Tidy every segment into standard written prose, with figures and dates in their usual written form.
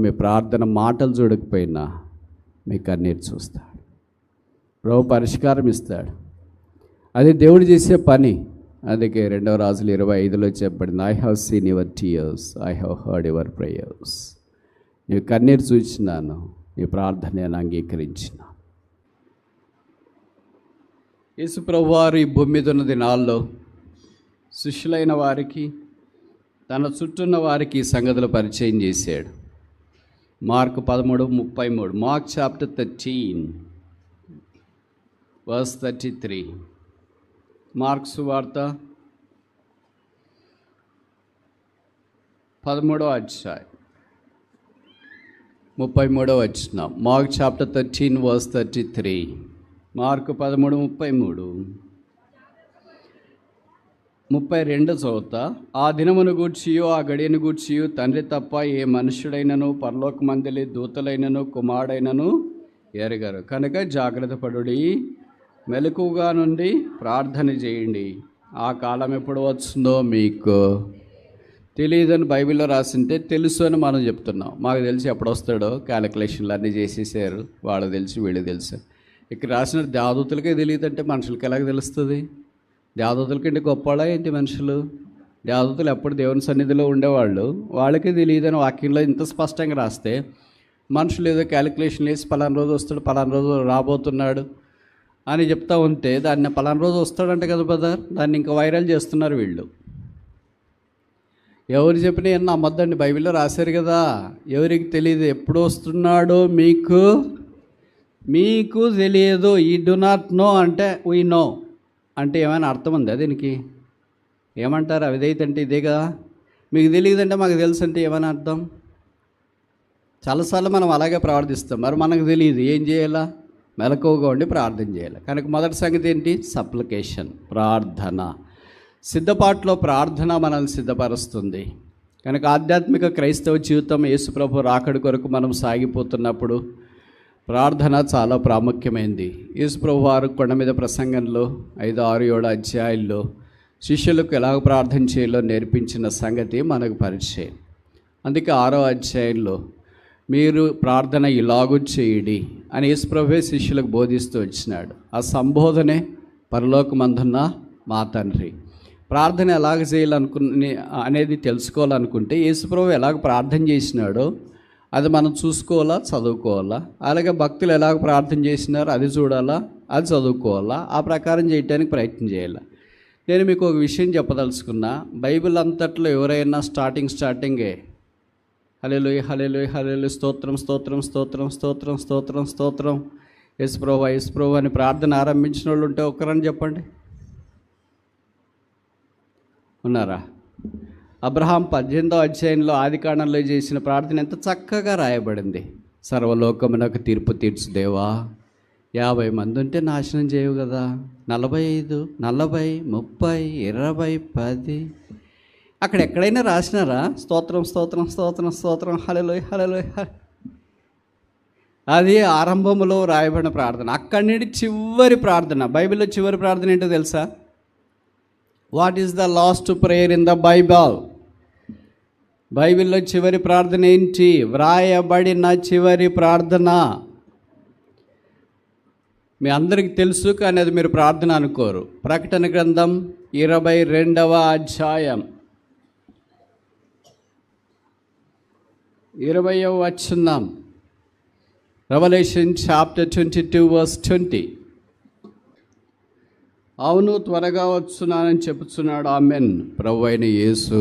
మీ ప్రార్థన మాటలు చూడకపోయినా మీ కన్నీరు చూస్తాడు. ప్రభు పరిష్కారం ఇస్తాడు. అది దేవుడు చేసే పని. అందుకే 2 రాజులు 25లో చెప్పబడింది, I have seen your tears, I have heard your prayers. నీ కన్నీరు చూసినాను, నీ ప్రార్థన నేను అంగీకరించిన. యేసు ప్రభువారు ఈ భూమి మీద ఉన్న దినాల్లో శిష్యులైన వారికి, తన చుట్టూన్న వారికి ఈ సంగతులు పరిచయం చేశాడు. Mark 13:33, mark chapter 13 verse 33. Mark సువార్త 13వ అధ్యాయం 33వ వచనం. Mark chapter 13 verse 33. మార్కు 13:33. 32 చదువుతా. ఆ దినమును గూర్చియో ఆ గడియను గూర్చియో తండ్రి తప్ప ఏ మనుష్యుడైనను పరలోకమందలి దూతలైనను కుమారుడైనను ఎరగరు. కనుక జాగ్రత్త పడుడి, మెలకుగా నుండి ప్రార్థన చేయండి. ఆ కాలం ఎప్పుడు వస్తుందో మీకు తెలియదని బైబిల్లో రాసింటే తెలుసు అని మనం చెప్తున్నాం. మాకు తెలిసి ఎప్పుడు వస్తాడో క్యాలిక్యులేషన్లు అన్నీ చేసేసారు. వాళ్ళకి తెలిసి వీళ్ళకి తెలుసు. ఇక్కడ రాసిన దేవదూతలకే తెలియదంటే మనుషులకి ఎలాగ తెలుస్తుంది? దేవదూతలకంటే గొప్పవాళ్ళ ఏంటి మనుషులు? దేవదూతలు ఎప్పుడు దేవుని సన్నిధిలో ఉండేవాళ్ళు, వాళ్ళకే తెలియదని వాక్యంలో ఇంత స్పష్టంగా రాస్తే మనుషులు ఏదో క్యాలిక్యులేషన్ వేసి పలానా రోజు వస్తాడు, పలానా రోజు రాబోతున్నాడు అని చెప్తా ఉంటే దాన్ని పలానా రోజు వస్తాడంటే కదా బ్రదర్, దాన్ని ఇంకా వైరల్ చేస్తున్నారు వీళ్ళు. ఎవరు చెప్పినా ఎన్న అమ్మద్దండి, బైబిల్లో రాశారు కదా. ఎవరికి తెలియదు ఎప్పుడు వస్తున్నాడో మీకు తెలియదు. ఈ డు నాట్ నో అంటే వీ నో అంటే ఏమైనా అర్థం ఉందా దీనికి? ఏమంటారు? అవిదైతే అంటే ఇదే కదా. మీకు తెలియదంటే మాకు తెలుసు అంటే ఏమైనా అర్థం? చాలాసార్లు మనం అలాగే ప్రవర్తిస్తాం. మరి మనకు తెలియదు, ఏం చేయాలా? మెలకువగా ఉండి ప్రార్థన చేయాలి. కనుక మొదటి సంగతి ఏంటి? సప్లికేషన్, ప్రార్థన. సిద్ధపాటులో ప్రార్థన మనల్ని సిద్ధపరుస్తుంది. కనుక ఆధ్యాత్మిక క్రైస్తవ జీవితం యేసుప్రభు రాకడి కొరకు మనం సాగిపోతున్నప్పుడు ప్రార్థన చాలా ప్రాముఖ్యమైనది. యేసుప్రభు వారు కొండ మీద ప్రసంగంలో 5, 6, 7 అధ్యాయాల్లో శిష్యులకు ఎలాగ ప్రార్థన చేయాలో నేర్పించిన సంగతి మనకు పరిచయం. అందుకే 6వ అధ్యాయంలో మీరు ప్రార్థన ఇలాగూ చేయుడి అని యేసుప్రభువే శిష్యులకు బోధిస్తూ వచ్చినాడు. ఆ సంబోధనే పరలోకమందున్న మా తండ్రి. ప్రార్థన ఎలాగ అనేది తెలుసుకోవాలనుకుంటే యేసుప్రభు ఎలాగ ప్రార్థన చేసినాడో అది మనం చూసుకోవాలా, చదువుకోవాలా. అలాగే భక్తులు ఎలాగ ప్రార్థన చేసినారో అది చూడాలా, అది చదువుకోవాలా. ఆ ప్రకారం చేయడానికి ప్రయత్నం చేయాలి. నేను మీకు ఒక విషయం చెప్పదలుచుకున్నా. బైబిల్ అంతట్లో ఎవరైనా స్టార్టింగే హల్లెలూయా హల్లెలూయా హల్లెలూయా స్తోత్రం స్తోత్రం స్తోత్రం స్తోత్రం స్తోత్రం స్తోత్రం యేసుప్రభువా యేసుప్రభువా అని ప్రార్థన ఆరంభించిన వాళ్ళు ఉంటే ఒక్కరని చెప్పండి. ఉన్నారా? అబ్రహాం 18వ అధ్యాయంలో ఆదికాండంలో చేసిన ప్రార్థన ఎంత చక్కగా రాయబడింది. సర్వలోకమునకు తీర్పు తీర్చు దేవా, 50 మంది ఉంటే నాశనం చేయవు కదా. 45, 40, 30, 20, 10 అక్కడ ఎక్కడైనా రాసినారా? స్తోత్రం స్తోత్రం స్తోత్రం స్తోత్రం హల్లెలూయా హల్లెలూయా. అది ఆరంభంలో రాయబడిన ప్రార్థన. అక్కడి నుండి చివరి ప్రార్థన. బైబిల్లో చివరి ప్రార్థన ఏంటో తెలుసా? What is the last prayer in the Bible? బైబిల్లో చివరి ప్రార్థన ఏంటి? వ్రాయబడిన చివరి ప్రార్థన. మీ అందరికీ తెలుసు, కానీ అది మీరు ప్రార్థన అనుకోరు. ప్రకటన గ్రంథం 22వ అధ్యాయం 20వ వచనం. Revelation chapter 22 verse 20. అవును, త్వరగా వస్తున్నానని చెప్పుచున్నాడు. ఆమెన్. ప్రభు అయిన యేసు,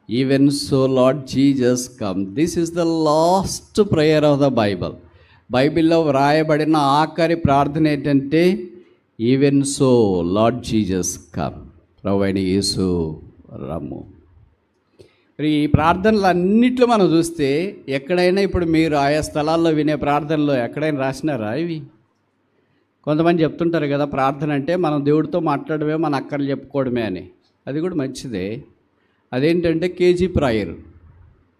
even so lord Jesus come. This is the last prayer of the Bible. బైబిల్లో వ్రాయబడిన ఆఖరి ప్రార్థన ఏంటంటే even so lord Jesus come. ప్రభు అయిన యేసు రమ్ము. ఈ ప్రార్థనలు అన్నిట్లో మనం చూస్తే ఎక్కడైనా ఇప్పుడు మీరు ఆయా స్థలాల్లో వినే ప్రార్థనలో ఎక్కడైనా రాసినారా ఇవి? కొంతమంది చెప్తుంటారు కదా, ప్రార్థన అంటే మనం దేవుడితో మాట్లాడమే, మన అక్కర్లు చెప్పుకోవడమే అని. అది కూడా మంచిదే. అదేంటంటే కేజీ ప్రేయర్.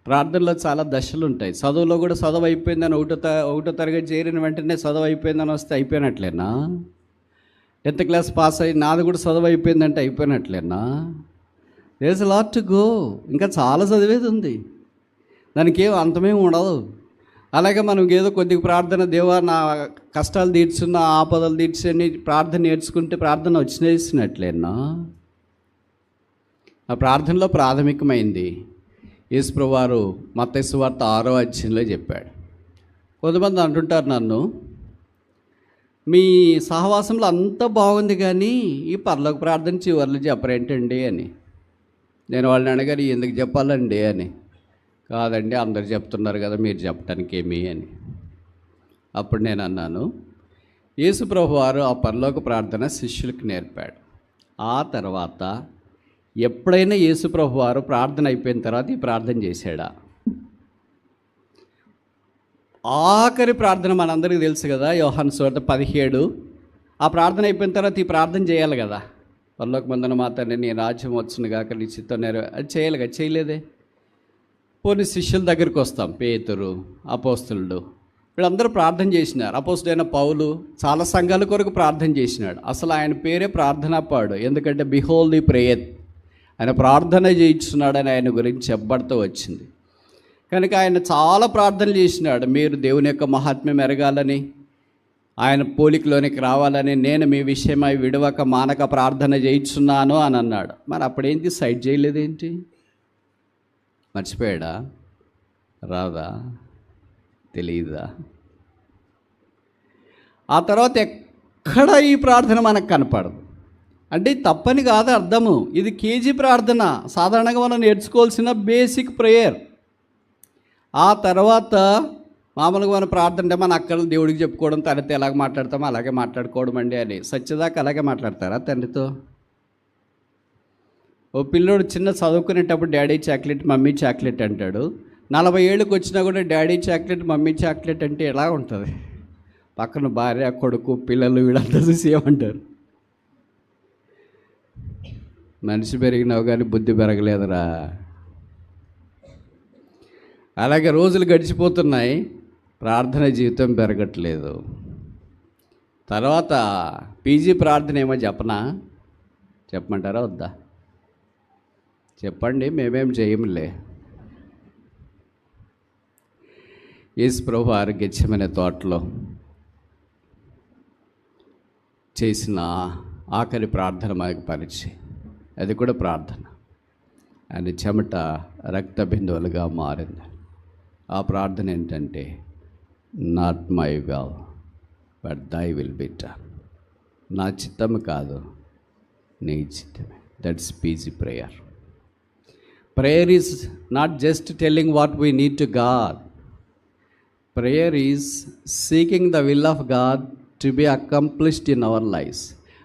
ప్రార్థనలో చాలా దశలు ఉంటాయి. చదువులో కూడా చదువు అయిపోయిందని ఒకటో తరగతి చేరిన వెంటనే చదువు అయిపోయిందని వస్తే అయిపోయినట్లేనా? 10th క్లాస్ పాస్ అయ్యి నాది కూడా చదువు అయిపోయిందంటే అయిపోయినట్లేనా? There is a lot to go. ఇంకా చాలా చదివేది ఉంది. దానికి ఏం అంతమేం ఉండదు. అలాగే మనం ఏదో కొద్దిగా ప్రార్థన, దేవా నా కష్టాలు తీర్చున్న, ఆపదలు తీర్చని ప్రార్థన నేర్చుకుంటే ప్రార్థన వచ్చినేసినట్లేనా? ఆ ప్రార్థనలో ప్రాథమికమైంది యేసుప్రభువు వారు మత్తయి సువార్త 6వ అధ్యాయంలో చెప్పాడు. కొంతమంది అంటుంటారు నన్ను, మీ సహవాసంలో అంతా బాగుంది కానీ ఈ పరలోక ప్రార్థన చివర్లు చెప్పరేంటండి అని. నేను వాళ్ళని అడగారు, ఎందుకు చెప్పాలండి అని. కాదండి అందరు చెప్తున్నారు కదా, మీరు చెప్పడానికి ఏమి అని. అప్పుడు నేను అన్నాను, యేసుప్రభువు వారు ఆ పరలోక ప్రార్థన శిష్యులకు నేర్పాడు. ఆ తర్వాత ఎప్పుడైనా యేసుప్రభువు వారు ప్రార్థన అయిపోయిన తర్వాత ఈ ప్రార్థన చేశాడా? ఆఖరి ప్రార్థన మనందరికీ తెలుసు కదా, యోహాను సువార్త 17. ఆ ప్రార్థన అయిపోయిన తర్వాత ఈ ప్రార్థన చేయాలి కదా, పరలోకమందున మా తండ్రి నీ రాజ్యం వచ్చును గాక నీ చిత్తం అది చేయాలి కదా, చేయలేదే. పోనీ శిష్యుల దగ్గరికి వస్తాం, పేతురు, అపోస్తులుడు, వీళ్ళందరూ ప్రార్థన చేసినారు. అపోస్తుడైన పౌలు చాలా సంఘాల కొరకు ప్రార్థన చేసినాడు. అసలు ఆయన పేరే ప్రార్థనా పాడు, ఎందుకంటే బిహోల్ ది ప్రేయర్, ఆయన ప్రార్థన చేయించున్నాడని ఆయన గురించి చెప్పబడుతూ వచ్చింది. కనుక ఆయన చాలా ప్రార్థనలు చేసినాడు. మీరు దేవుని యొక్క మహాత్మ్యం ఎరగాలని, ఆయన పోలికలోనికి రావాలని, నేను మీ విషయమై విడవక మానక ప్రార్థన చేయించున్నాను అని అన్నాడు. మరి అప్పుడేంటి సైడ్ చేయలేదేంటి? మర్చిపోయాడా? రాదా? తెలియదా? ఆ తర్వాత ఎక్కడ ఈ ప్రార్థన మనకు కనపడదు. అంటే తప్పని కాదు అర్థము, ఇది కేజీ ప్రార్థన, సాధారణంగా మనం నేర్చుకోవాల్సిన బేసిక్ ప్రేయర్. ఆ తర్వాత మామూలుగా మన ప్రార్థన అంటే మన అక్కలు దేవుడికి చెప్పుకోవడం, తండ్రితో ఎలాగ మాట్లాడతామో అలాగే మాట్లాడుకోవడం అండి అని. సత్యదాకా అలాగే మాట్లాడతారా తండ్రితో? ఓ పిల్లోడు చిన్న చదువుకునేటప్పుడు డాడీ చాక్లెట్ మమ్మీ చాక్లెట్ అంటాడు. 40 ఏళ్ళకి వచ్చినా కూడా డాడీ చాక్లెట్ మమ్మీ చాక్లెట్ అంటే ఎలా ఉంటుంది? పక్కన భార్య, కొడుకు, పిల్లలు వీళ్ళంతా చూసి ఏమంటారు? మనిషి పెరిగినావు కానీ బుద్ధి పెరగలేదురా. అలాగే రోజులు గడిచిపోతున్నాయి, ప్రార్థన జీవితం పెరగట్లేదు. తర్వాత పీజీ ప్రార్థన ఏమో చెప్పనా? చెప్పమంటారా వద్దా? చెప్పండి, మేమేం చేయములే. యేసుప్రభు వారు గెత్సేమనే తోటలో చేసిన ఆఖరి ప్రార్థన మనకు పరిచయం. అది కూడా ప్రార్థన. ఆయన చెమట రక్త బిందువులుగా మారింది. ఆ ప్రార్థన ఏంటంటే, not my will but thy will be done. నా చిత్తము కాదు, నీ చిత్తమే. That's PG prayer. Prayer is not just telling what we need to God. Prayer is seeking the will of God to be accomplished in our lives.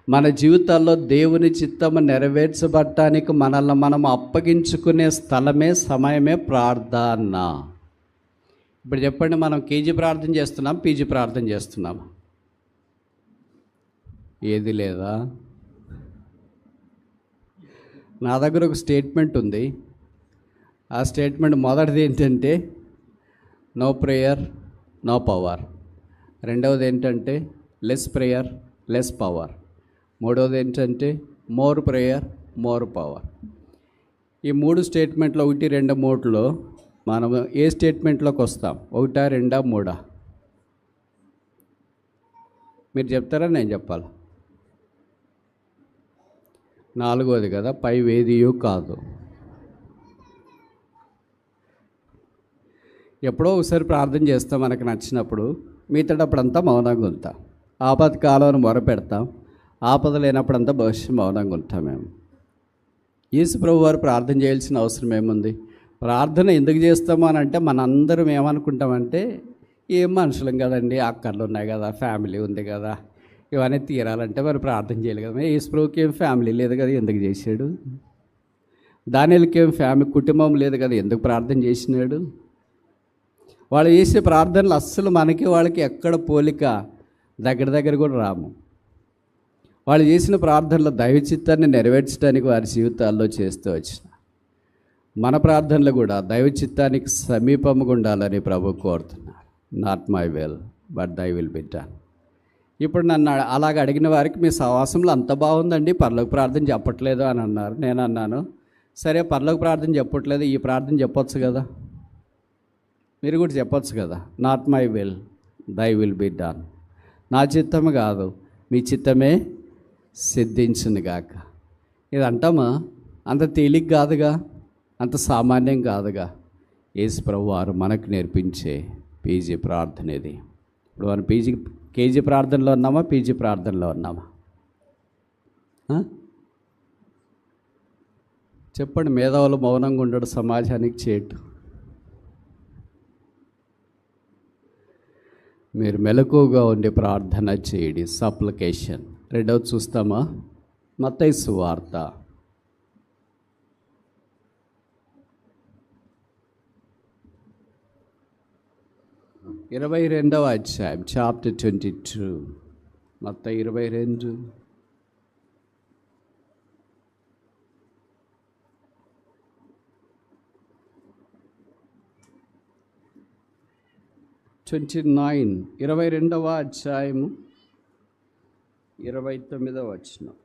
మన జీవితాల్లో దేవుని చిత్తము నెరవేర్చబడటానికి మనల్ని మనం అప్పగించుకునే స్థలమే, సమయమే ప్రార్థన. ఇప్పుడు చెప్పండి, మనం కేజీ ప్రార్థన చేస్తున్నాం, పీజీ ప్రార్థన చేస్తున్నాం? ఏది లేదా? నా దగ్గర ఒక స్టేట్మెంట్ ఉంది. ఆ స్టేట్మెంట్ మొదటిది ఏంటంటే, నో ప్రేయర్ నో పవర్. రెండవది ఏంటంటే, లెస్ ప్రేయర్ లెస్ పవర్. మూడవది ఏంటంటే, మోర్ ప్రేయర్ మోర్ పవర్. ఈ 3 స్టేట్మెంట్లో 1, 2, 3లో మనం ఏ స్టేట్మెంట్లోకి వస్తాం? 1, 2, 3? మీరు చెప్తారా నేను చెప్పాలా? 4వది కదా, పైవేదియు కాదు. ఎప్పుడో ఒకసారి ప్రార్థన చేస్తాం మనకు నచ్చినప్పుడు, మిగతాటప్పుడంతా మౌనంగా ఉంటాం. ఆపద కాలంలో మొరపెడతాం, ఆపద లేనప్పుడంతా భవిష్యత్తు మౌనంగా ఉంటాం. మేము యేసుప్రభు వారు ప్రార్థన చేయాల్సిన అవసరం ఏముంది? ప్రార్థన ఎందుకు చేస్తాము అని అంటే, మనందరం ఏమనుకుంటామంటే, ఏం మనుషులం కదండి, అక్కర్లు ఉన్నాయి కదా, ఫ్యామిలీ ఉంది కదా, ఇవన్నీ తీరాలంటే మరి ప్రార్థన చేయాలి కదా. యేసుప్రభుకి ఏం ఫ్యామిలీ లేదు కదా, ఎందుకు చేశాడు? దానియేలుకి ఏం కుటుంబం లేదు కదా, ఎందుకు ప్రార్థన చేసినాడు? వాళ్ళు చేసే ప్రార్థనలు అస్సలు మనకి వాళ్ళకి ఎక్కడ పోలిక, దగ్గర కూడా రాము. వాళ్ళు చేసిన ప్రార్థనలో దైవ చిత్తాన్ని నెరవేర్చడానికి వారి జీవితాల్లో చేస్తూ వచ్చిన మన ప్రార్థనలు కూడా దైవ చిత్తానికి సమీపంగా ఉండాలని ప్రభు కోరుతున్నారు. Not my will but thy will be done. ఇప్పుడు నన్ను అలాగ అడిగిన వారికి, మీ సహవాసంలో అంత బాగుందండి, పరలోక ప్రార్థన చెప్పట్లేదు అని అన్నారు. నేను అన్నాను, సరే పరలోక ప్రార్థన చెప్పట్లేదు, ఈ ప్రార్థన చెప్పొచ్చు కదా. మీరు కూడా చెప్పొచ్చు కదా, not my will thy will be done. నా చిత్తము కాదు మీ చిత్తమే సిద్ధించును గాక. ఇది అంటామా? అంత తేలిక కాదుగా, అంత సామాన్యం కాదుగా. యేసు ప్రభు వారు మనకు నేర్పించే పీజీ ప్రార్థన ఇది. ఇప్పుడు మనం కేజీ ప్రార్థనలో ఉన్నామా, పీజీ ప్రార్థనలో ఉన్నామా? చెప్పండి. మేధావులు మౌనంగా ఉండడు, సమాజానికి చేటు. మీరు మెలకువగా ఉండి ప్రార్థన చేయండి, సప్లికేషన్. రెండవది చూస్తామా? మత్తయి సువార్త 22వ అధ్యాయం, చాప్టర్ 22. మత్తయి 22. (29) 22వ అధ్యాయము 29వ వచనం.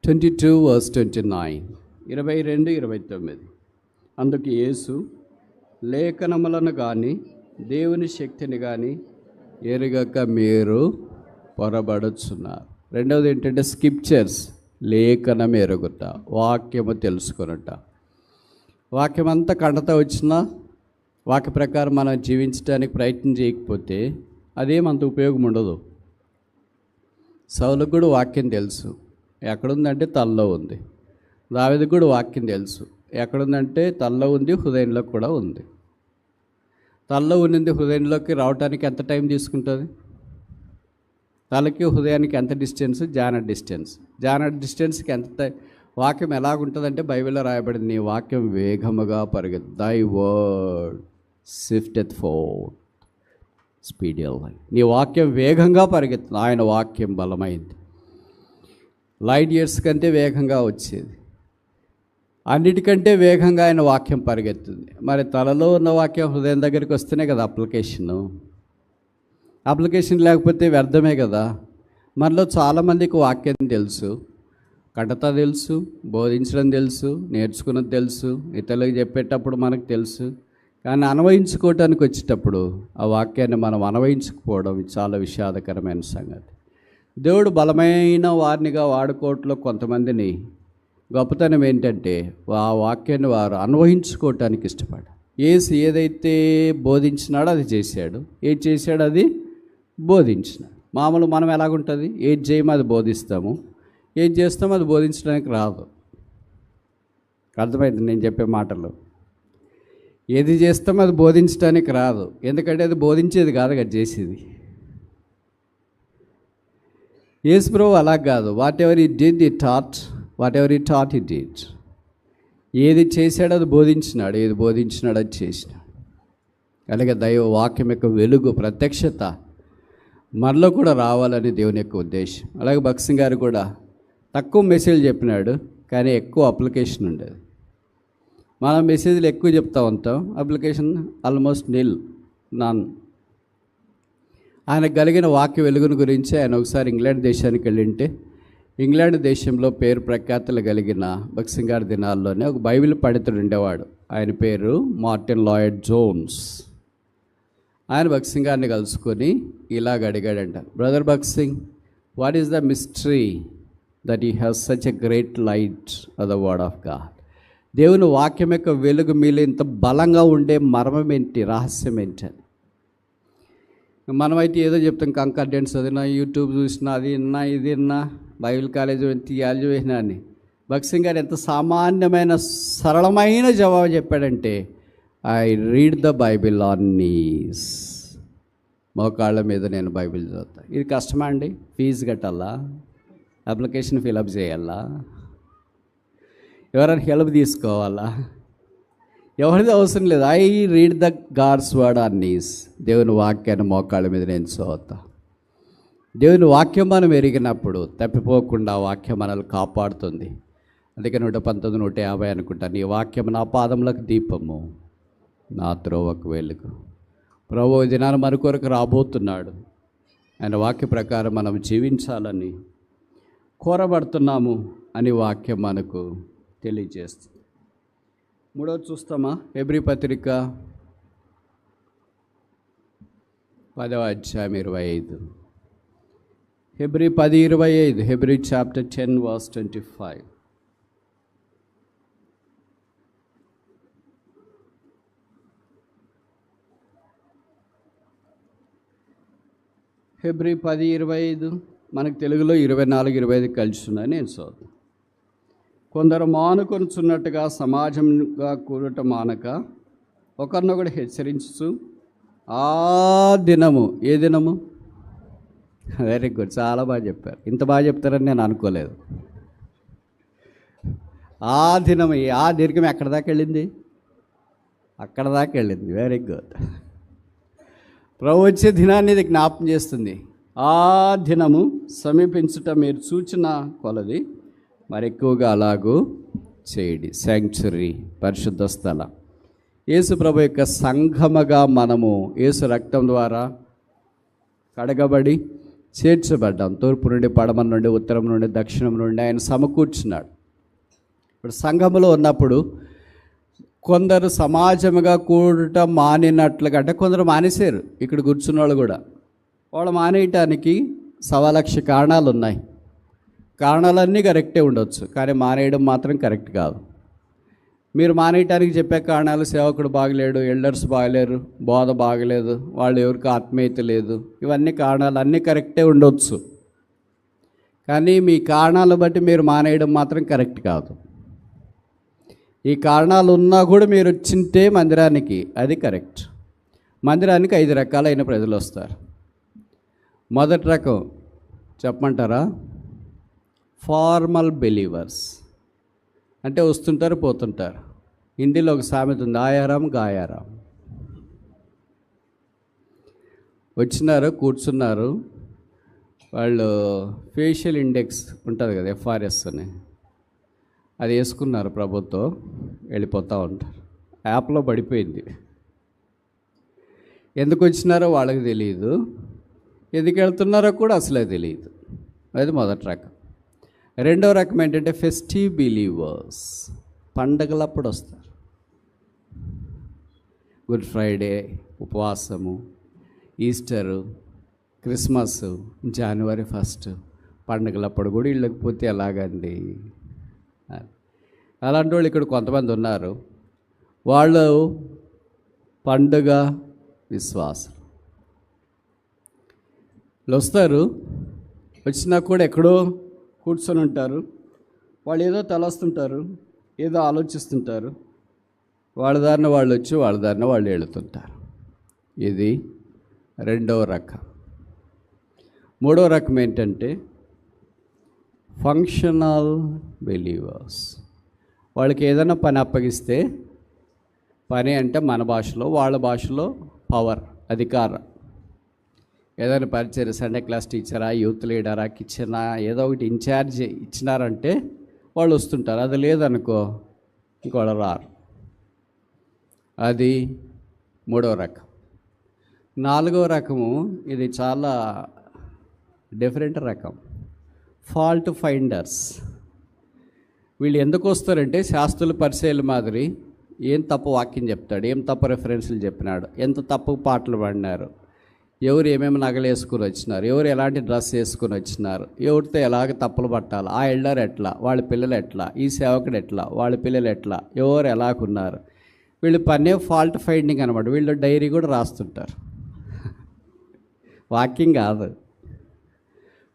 (22 verse 29). 22:29. అందుకు యేసు, లేఖనములను కానీ దేవుని శక్తిని కానీ ఎరుగక మీరు పొరబడుచున్నారు. రెండవది ఏంటంటే స్క్రిప్చర్స్, లేఖనం ఎరుగుట, వాక్యము తెలుసుకొనుట. వాక్యం అంతా కంటత వచ్చినా వాక్య ప్రకారం మనం జీవించడానికి ప్రయత్నం చేయకపోతే అదేమంత ఉపయోగం ఉండదు. సౌలుకు కూడా వాక్యం తెలుసు, ఎక్కడుందంటే తలలో ఉంది. దావీదుకు కూడా వాక్యం తెలుసు, ఎక్కడుందంటే తలలో ఉంది, హృదయంలో కూడా ఉంది. తలలో ఉన్నది హృదయంలోకి రావడానికి ఎంత టైం తీసుకుంటుంది? తలకి హృదయానికి ఎంత డిస్టెన్స్? జానర్ డిస్టెన్స్కి ఎంత వాక్యం ఎలాగుంటుందంటే బైబిల్లో రాయబడింది, నీ వాక్యం వేగముగా పరిగెత్తు, దై వర్డ్ స్విఫ్టెత్ ఫోర్త్ స్పీడియల్లీ. నీ వాక్యం వేగంగా పరిగెత్తుంది. ఆయన వాక్యం బలమైంది, లైట్ ఇయర్స్ కంటే వేగంగా వచ్చేది, అన్నిటికంటే వేగంగా ఆయన వాక్యం పరిగెత్తుంది. మరి తలలో ఉన్న వాక్యం హృదయం దగ్గరికి వస్తేనే కదా అప్లికేషన్ లేకపోతే వ్యర్థమే కదా. మనలో చాలామందికి వాక్యం తెలుసు, కడత తెలుసు, బోధించడం తెలుసు, నేర్చుకున్నది తెలుసు, ఇతరులకు చెప్పేటప్పుడు మనకు తెలుసు. కానీ అన్వయించుకోవటానికి వచ్చేటప్పుడు ఆ వాక్యాన్ని మనం అన్వయించుకోవడం చాలా విషాదకరమైన సంగతి. దేవుడు బలమైన వారినిగా వాడుకోవట్లో కొంతమందిని గొప్పతనం ఏంటంటే ఆ వాక్యాన్ని వారు అన్వయించుకోవటానికి ఇష్టపడారు. యేసు ఏదైతే బోధించినాడో అది చేశాడు, ఏది చేశాడో అది బోధించినాడు. మామూలు మనం ఎలాగుంటుంది, ఏది చేయమో అది బోధిస్తాము, ఏది చేస్తామో అది బోధించడానికి రాదు. అర్థమైంది నేను చెప్పే మాటలు? ఏది చేస్తామో అది బోధించడానికి రాదు, ఎందుకంటే అది బోధించేది కాదు కదా చేసేది. యేసు ప్రభువు అలా కాదు. Whatever he did he taught, whatever he taught he did. ఏది చేశాడో అది బోధించినాడు, ఏది బోధించినాడు అది చేసినాడు. అలాగే దైవ వాక్యం యొక్క వెలుగు, ప్రత్యక్షత మనలో కూడా రావాలని దేవుని యొక్క ఉద్దేశం. అలాగే భక్సింగ్ గారు కూడా తక్కువ మెసేజ్ చెప్పినాడు, కానీ ఎక్కువ అప్లికేషన్ ఉండేది. మనం మెసేజ్లు ఎక్కువ చెప్తా ఉంటాం, అప్లికేషన్ ఆల్మోస్ట్ నాన్. ఆయన కలిగిన వాక్య వెలుగుని గురించి ఆయన ఒకసారి ఇంగ్లాండ్ దేశానికి వెళ్ళింటే, ఇంగ్లాండ్ దేశంలో పేరు ప్రఖ్యాతులు కలిగిన భక్సింగ్ గారి దినాల్లోనే ఒక బైబిల్ పండితుడు ఉండేవాడు. ఆయన పేరు మార్టిన్ లాయిడ్ జోన్స్. ఆయన భక్సింగ్ గారిని కలుసుకొని ఇలాగ అడిగాడంట, బ్రదర్ భక్సింగ్, what is the mystery that you have such a great light of the word of God. దేవుని వాక్యం యొక్క వెలుగు మీలో ఇంత బలంగా ఉండే మర్మం ఏంటి, రహస్యం ఏంటని. మనమైతే ఏదో చెప్తాం, కంకర్డెన్స్ చదివినా, యూట్యూబ్ చూసినా, అది విన్నా, ఇది విన్నా, బైబిల్ కాలేజ్ థియాలజీ వేసినా అని. భక్సింగ్ గారు ఎంత సామాన్యమైన సరళమైన జవాబు చెప్పాడంటే, I read the Bible on knees. మోకాళ్ళ మీద నేను బైబిల్ చదువుతా. ఇది కష్టమా అండి? ఫీజు కట్టాలా? అప్లికేషన్ ఫిలప్ చేయాలా? ఎవరైనా హెల్ప్ తీసుకోవాలా? ఎవరిది అవసరం లేదు. I read the God's word on knees. దేవుని వాక్యాన్ని మోకాళ్ళ మీద నేను చదువుతా. దేవుని వాక్యం మనం ఎరిగినప్పుడు తప్పిపోకుండా వాక్యం మనల్ని కాపాడుతుంది. అందుకే 119, 150 అనుకుంటా, నీ వాక్యం నా పాదములకు దీపము, నా త్రోవకు వెలుగు. ప్రభువు దినాన్ని మన కొరకు రాబోతున్నాడు. ఆయన వాక్య ప్రకారం మనం జీవించాలని కోరబడుతున్నాము అని వాక్యం మనకు తెలియజేస్తుంది. మూడోది చూస్తామా? హెబ్రీ పత్రిక 10:25. హెబ్రీ 10:25. Hebrew chapter 10:25. హెబ్రీ 10:25. మనకు తెలుగులో 24-25 కలిసి ఉన్నాయి. నేను చదువు. కొందరు మానుకొనుచున్నట్టుగా సమాజంగా కూడట మానక ఒకరినొకడు హెచ్చరించు ఆ దినము. ఏ దినము? వెరీ గుడ్, చాలా బాగా చెప్పారు. ఇంత బాగా చెప్తారని నేను అనుకోలేదు. ఆ దినము, ఆ దీర్ఘం ఎక్కడ దాకా వెళ్ళింది? అక్కడ దాకా వెళ్ళింది. Very good. ప్రభు వచ్చే దినాన్ని ఇది జ్ఞాపం చేస్తుంది. ఆ దినము సమీపించుట మీరు చూచిన కొలది మరి ఎక్కువగా అలాగూ చేయడి. శాంక్చురీ, పరిశుద్ధ స్థలం, యేసు ప్రభు యొక్క సంఘముగా మనము యేసు రక్తం ద్వారా కడగబడి చేర్చబడ్డాం. తూర్పు నుండి, పడమర నుండి, ఉత్తరం నుండి, దక్షిణం నుండి ఆయన సమకూర్చున్నాడు. ఇప్పుడు సంఘములో ఉన్నప్పుడు కొందరు సమాజముగా కూడట మానినట్లుగా, అంటే కొందరు మానేశారు. ఇక్కడ కూర్చున్న వాళ్ళు కూడా వాళ్ళు మానేయటానికి 1,00,000 కారణాలు ఉన్నాయి. కారణాలన్నీ కరెక్టే ఉండొచ్చు, కానీ మానేయడం మాత్రం కరెక్ట్ కాదు. మీరు మానేయటానికి చెప్పే కారణాలు సేవకుడు బాగలేడు, ఎల్డర్స్ బాగలేరు, బోధ బాగలేదు, వాళ్ళు ఎవరికి ఆత్మీయత లేదు, ఇవన్నీ కారణాలు అన్నీ కరెక్టే ఉండొచ్చు. కానీ మీ కారణాలు బట్టి మీరు మానేయడం మాత్రం కరెక్ట్ కాదు. ఈ కారణాలు ఉన్నా కూడా మీరు వచ్చింటే మందిరానికి, అది కరెక్ట్. మందిరానికి 5 రకాలైన ప్రజలు వస్తారు. మొదటి రకం చెప్పమంటారా? ఫార్మల్ బిలీవర్స్, అంటే వస్తుంటారు పోతుంటారు. హిందీలో ఒక సామెత ఉంది, ఆయారాం గాయారాం. వచ్చినారు, కూర్చున్నారు, వాళ్ళు ఫేషియల్ ఇండెక్స్ ఉంటుంది కదా, FRS అని, అది వేసుకున్నారు, ప్రభుత్వం వెళ్ళిపోతూ ఉంటారు. యాప్లో పడిపోయింది. ఎందుకు వచ్చినారో వాళ్ళకి తెలియదు, ఎందుకు వెళ్తున్నారో కూడా అసలే తెలియదు. అది మొదటి రకం. రెండో రకం ఏంటంటే ఫెస్టివ్ బిలీవర్స్, పండగలప్పుడు వస్తారు. గుడ్ ఫ్రైడే, ఉపవాసము, ఈస్టరు, క్రిస్మస్, January 1 పండగలప్పుడు కూడా వెళ్ళకపోతే ఎలాగండి? అలాంటి వాళ్ళు ఇక్కడ కొంతమంది ఉన్నారు. వాళ్ళు పండుగ విశ్వాసం వస్తారు. వచ్చినా కూడా ఎక్కడో కూర్చొని ఉంటారు. వాళ్ళు ఏదో తలొస్తుంటారు, ఏదో ఆలోచిస్తుంటారు. వాళ్ళ దారిన వాళ్ళు వచ్చి వాళ్ళ దారిన వాళ్ళు వెళుతుంటారు. ఇది రెండవ రకం. మూడవ రకం ఏంటంటే ఫంక్షనల్ బిలీవర్స్. వాళ్ళకి ఏదైనా పని అప్పగిస్తే, పని అంటే మన భాషలో, వాళ్ళ భాషలో పవర్, అధికారం. ఏదైనా పరిచయం, సండే క్లాస్ టీచరా, యూత్ లీడరా, కిచెనా, ఏదో ఒకటి ఇన్ఛార్జ్ ఇచ్చినారంటే వాళ్ళు వస్తుంటారు. అది లేదనుకో ఇంకోళ్ళు రారు. అది మూడవ రకం. నాలుగవ రకము, ఇది చాలా డిఫరెంట్ రకం, ఫాల్ట్ ఫైండర్స్. వీళ్ళు ఎందుకు వస్తారంటే శాస్త్రుల పరిచయాల మాదిరి ఏం తప్పు వాక్యం చెప్తాడు, ఏం తప్పు రెఫరెన్స్లు చెప్పినాడు, ఎంత తప్పు పాటలు పాడినారు, ఎవరు ఏమేమి నగలు వేసుకుని వచ్చినారు, ఎవరు ఎలాంటి డ్రెస్ వేసుకుని వచ్చినారు, ఎవరితో ఎలాగ తప్పులు పట్టాలి, ఆ ఎల్డర్ ఎట్లా, వాళ్ళ పిల్లలు ఎట్లా, ఈ సేవకుడు ఎట్లా, వాళ్ళ పిల్లలు ఎట్లా, ఎవరు ఎలాగున్నారు. వీళ్ళు పనే ఫాల్ట్ ఫైండింగ్ అనమాట. వీళ్ళు డైరీ కూడా రాస్తుంటారు. వాక్యం కాదు,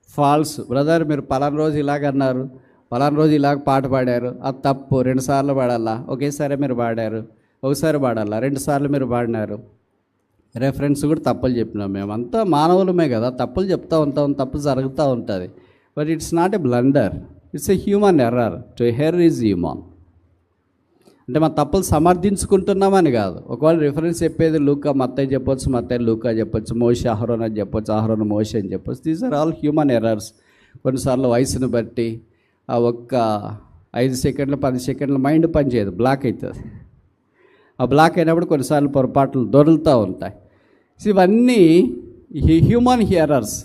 ఫాల్స్. బ్రదర్ మీరు పలానా రోజు ఇలాగన్నారు, పలానా రోజు ఇలాగ పాట పాడారు, అది తప్పు, 2 సార్లు పాడాలా, ఒకేసారి మీరు పాడారు, ఒకసారి పాడాలా, 2 సార్లు మీరు పాడినారు. రెఫరెన్స్ కూడా తప్పులు చెప్పినాం. మేమంతా మానవులమే కదా, తప్పులు చెప్తూ ఉంటాం, తప్పు జరుగుతూ ఉంటుంది. But it's not a blunder, it's a human error. To err is human. అంటే మా తప్పులు సమర్థించుకుంటున్నామని కాదు. ఒకవేళ రిఫరెన్స్ చెప్పేది లూకా మత్తయి చెప్పొచ్చు, మత్తయి లూకా చెప్పొచ్చు, మోషే అహరోన్ అని చెప్పొచ్చు, అహరోన్ మోషే అని చెప్పొచ్చు. These are all human errors. కొన్నిసార్లు వయసును బట్టి ఆ ఒక్క 5 సెకండ్లు 10 సెకండ్ల మైండ్ పనిచేయదు, బ్లాక్ అవుతుంది. ఆ బ్లాక్ అయినప్పుడు కొన్నిసార్లు పొరపాట్లు దొరుకుతూ ఉంటాయి. ఇవన్నీ హ్యూమన్ ఎర్రర్స్.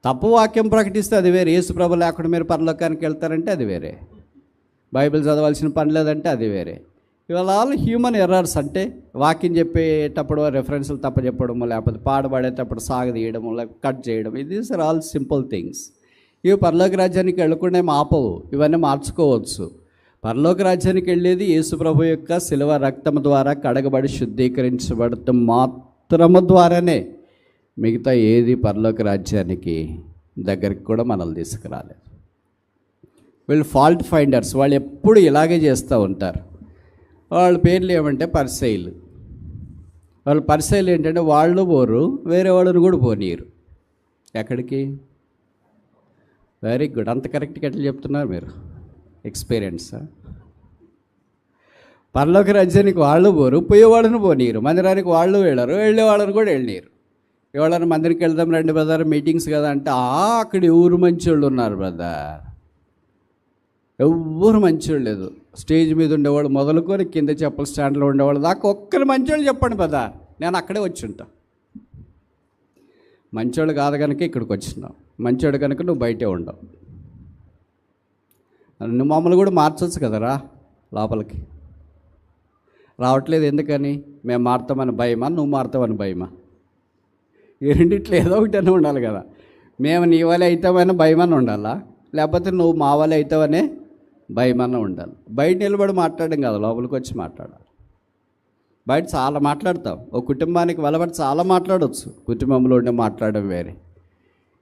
తప్పు వాక్యం ప్రకటిస్తే అది వేరే. యేసు ప్రభు లేకుండా మీరు పరలోకానికి వెళ్తారంటే అది వేరే. బైబిల్ చదవాల్సిన పని లేదంటే అది వేరే. ఇవాళ ఆల్ హ్యూమన్ ఎర్రర్స్. అంటే వాక్యం చెప్పేటప్పుడు రెఫరెన్స్లు తప్ప చెప్పడము, లేకపోతే పాడబడేటప్పుడు సాగదీయడము, లేకపోతే కట్ చేయడం, these are all simple things. ఇవి పరలోక రాజ్యానికి వెళ్ళకుండా ఆపవు, ఇవన్నీ మార్చుకోవచ్చు. పరలోక రాజ్యానికి వెళ్ళేది యేసు ప్రభు యొక్క శిలువ రక్తము ద్వారా కడగబడి శుద్ధీకరించబడటం మాత్రము ద్వారానే. మిగతా ఏది పరలోక రాజ్యానికి దగ్గరికి కూడా మనల్ని తీసుకురాలేదు. వీళ్ళు ఫాల్ట్ ఫైండర్స్, వాళ్ళు ఎప్పుడు ఇలాగే చేస్తూ ఉంటారు. వాళ్ళ పేర్లు ఏమంటే పరిసయ్యులు. వాళ్ళ పరిసయ్యులు ఏంటంటే వాళ్ళు పోరు, వేరే వాళ్ళని కూడా పోనీరు. ఎక్కడికి? వెరీ గుడ్, అంత కరెక్ట్గా ఎట్లా చెప్తున్నారు మీరు? ఎక్స్పీరియన్సా? పరలోక రాజ్యానికి వాళ్ళు పోరు, పోయేవాళ్ళని పోనీరు. మందిరానికి వాళ్ళు వెళ్ళరు, వెళ్ళేవాళ్ళని కూడా వెళ్ళనీరు. ఎవరైనా మందిరికి వెళ్దాం రండి బ్రదర్, మీటింగ్స్ కదా అంటే అక్కడ ఎవరు మంచోళ్ళు ఉన్నారు బ్రదర్? ఎవ్వరు మంచోళ్ళు లేదు. స్టేజ్ మీద ఉండేవాళ్ళు మొదలుకొని కింద చెప్పల స్టాండ్లో ఉండేవాళ్ళు దాకా ఒక్కరు మంచోళ్ళు చెప్పండి బ్రదర్, నేను అక్కడే వచ్చి ఉంటా. మంచోళ్ళు కాదు కనుక ఇక్కడికి వచ్చినావు, మంచోడు కనుక నువ్వు బయటే ఉండవు. నువ్వు మమ్మల్ని కూడా మార్చవచ్చు కదరా, లోపలికి రావట్లేదు ఎందుకని? మేము మారుతామని భయమా, నువ్వు మారుతామని భయమా? ఈ రెండిట్లో ఏదో ఒకటి ఉండాలి కదా. మేము నీ వల్ల అవుతామని భయమని ఉండాలా, లేకపోతే నువ్వు మా వల్ల అవుతావనే భయమన్నా ఉండాలి. బయట నిలబడి మాట్లాడడం కదా, లోపలికి వచ్చి మాట్లాడాలి. బయట చాలా మాట్లాడతాం, ఒక కుటుంబానికి వెళ్ళబడి చాలా మాట్లాడవచ్చు. కుటుంబంలో ఉండే మాట్లాడడం వేరే.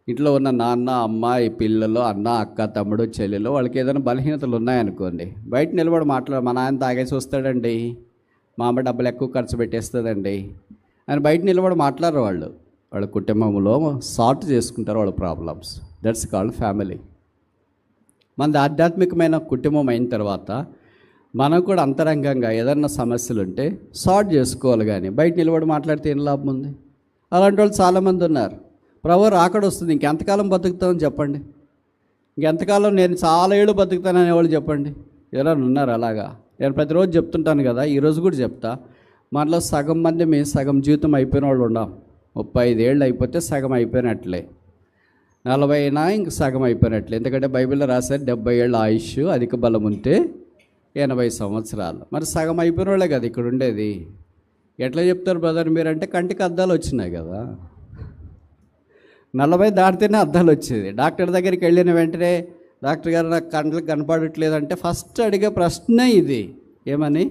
ఇంట్లో ఉన్న నాన్న, అమ్మ, ఈ పిల్లలు, అన్న, అక్క, తమ్ముడు, చెల్లెలు, వాళ్ళకి ఏదైనా బలహీనతలు ఉన్నాయనుకోండి, బయట నిలబడి మాట్లాడు. మా నాన్న తాగేసి వస్తాడండి, మా అమ్మ డబ్బులు ఎక్కువ ఖర్చు పెట్టేస్తుందండి అని బయట నిలబడి మాట్లాడరు. వాళ్ళ కుటుంబంలో సార్ట్ చేసుకుంటారు వాళ్ళ ప్రాబ్లమ్స్. That's called family. మనది ఆధ్యాత్మికమైన కుటుంబం అయిన తర్వాత మనం కూడా అంతరంగంగా ఏదన్నా సమస్యలు ఉంటే సార్ట్ చేసుకోవాలి, కానీ బయట నిలబడి మాట్లాడితే ఏం లాభం ఉంది? అలాంటి వాళ్ళు చాలామంది ఉన్నారు. ప్రభు రాకడ వస్తుంది, ఇంకెంతకాలం బతుకుతామని చెప్పండి, ఇంకెంతకాలం నేను చాలా ఏళ్ళు బతుకుతాననే వాళ్ళు చెప్పండి. ఎవరైనా ఉన్నారు అలాగా? నేను ప్రతిరోజు చెప్తుంటాను కదా, ఈరోజు కూడా చెప్తా. మనలో సగం మంది మేము సగం జీవితం అయిపోయిన వాళ్ళు ఉన్నాం. 35 ఏళ్ళు అయిపోతే సగం అయిపోయినట్లే, 40 అయినా ఇంక సగం అయిపోయినట్లే. ఎందుకంటే బైబిల్లో రాశారు 70 ఏళ్ళ ఆయుష్, అధిక బలం ఉంటే 80 సంవత్సరాలు. మరి సగం అయిపోయిన వాళ్ళే కదా ఇక్కడ ఉండేది. ఎట్లా చెప్తారు బ్రదర్ మీరంటే, కంటికి అద్దాలు వచ్చినాయి కదా. 40 దాటితేనే అద్దాలు వచ్చేది. డాక్టర్ దగ్గరికి వెళ్ళిన వెంటనే, డాక్టర్ గారు నాకు కండ్లకు కనపడట్లేదంటే ఫస్ట్ అడిగే ప్రశ్న ఇది, ఏమని?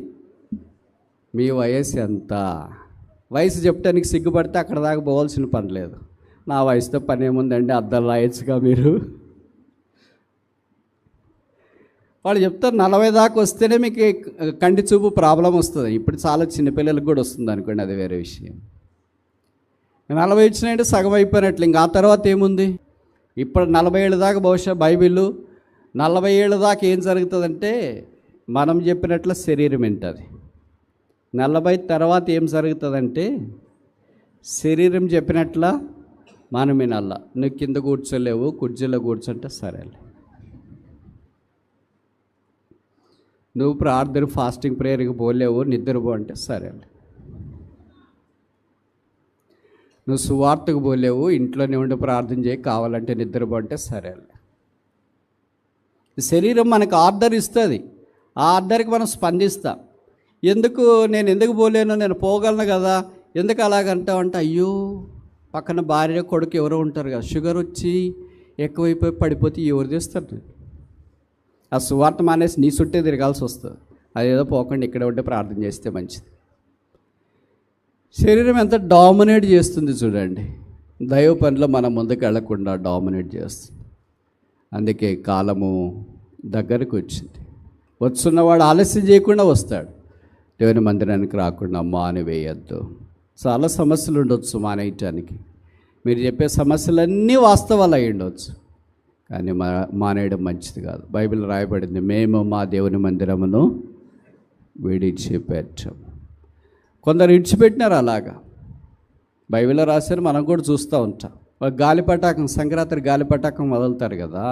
మీ వయసు ఎంత? వయసు చెప్తానికి సిగ్గుపడితే అక్కడ దాకా పోవాల్సిన పని లేదు. నా వయసుతో పని ఏముందండి, అద్దాలు రాయొచ్చుగా మీరు. వాళ్ళు చెప్తారు 40 దాకా వస్తేనే మీకు కంటి చూపు ప్రాబ్లం వస్తుంది. ఇప్పుడు చాలా చిన్నపిల్లలకు కూడా వస్తుంది అనుకోండి, అది వేరే విషయం. 40 వచ్చినాయంటే సగం అయిపోయినట్లు. ఇంకా ఆ తర్వాత ఏముంది? ఇప్పుడు 40 ఏళ్ళ దాకా బహుశా బైబిల్ 40 ఏళ్ళ దాకా ఏం జరుగుతుందంటే మనం చెప్పినట్లు శరీరం వింటుంది. 40 తర్వాత ఏం జరుగుతుందంటే శరీరం చెప్పినట్ల మనం వినాల. నువ్వు కింద కూర్చోలేవు, కుర్చీలో కూర్చుంటే సరేలే. నువ్వు ప్రార్థన ఫాస్టింగ్ ప్రేయర్కి పోలేవు, నిద్రపో అంటే సరేలే. నువ్వు సువార్తకు పోలేవు, ఇంట్లోనే ఉండి ప్రార్థన చేయి, కావాలంటే నిద్రపో అంటే సరేలే. శరీరం మనకు ఆర్డర్ ఇస్తుంది, ఆ ఆర్డర్కి మనం స్పందిస్తాం. నేను ఎందుకు పోలేను, నేను పోగలను కదా, ఎందుకు అలాగంటావు అంటే, అయ్యో పక్కన భార్య కొడుకు ఎవరో ఉంటారు కదా, షుగర్ వచ్చి ఎక్కువైపోయి పడిపోతే ఎవరు చేస్తారు? ఆ సువార్త మానేసి నీ చుట్టే తిరగాల్సి వస్తుంది. అదేదో పోకుండా ఇక్కడే ఉంటే ప్రార్థన చేస్తే మంచిది. శరీరం ఎంత డామినేట్ చేస్తుంది చూడండి. దైవ పనిలో మనం ముందుకు వెళ్లకుండా డామినేట్ చేస్తుంది. అందుకే కాలము దగ్గరకు వచ్చింది. వస్తున్నవాడు ఆలస్యం చేయకుండా వస్తాడు. దేవుని మందిరానికి రాకుండా మానివేయద్దు. చాలా సమస్యలు ఉండొచ్చు మానేయటానికి. మీరు చెప్పే సమస్యలన్నీ వాస్తవాలు అయి ఉండవచ్చు, కానీ మానేయడం మంచిది కాదు. బైబిల్ రాయబడింది, మేము మా దేవుని మందిరమును విడిచిపెట్టాం. కొందరు విడిచిపెట్టినారు అలాగా. బైబిల్లో రాశారు, మనం కూడా చూస్తూ ఉంటాం. గాలిపటాకం, సంక్రాంతి గాలిపటాకం వదులుతారు కదా,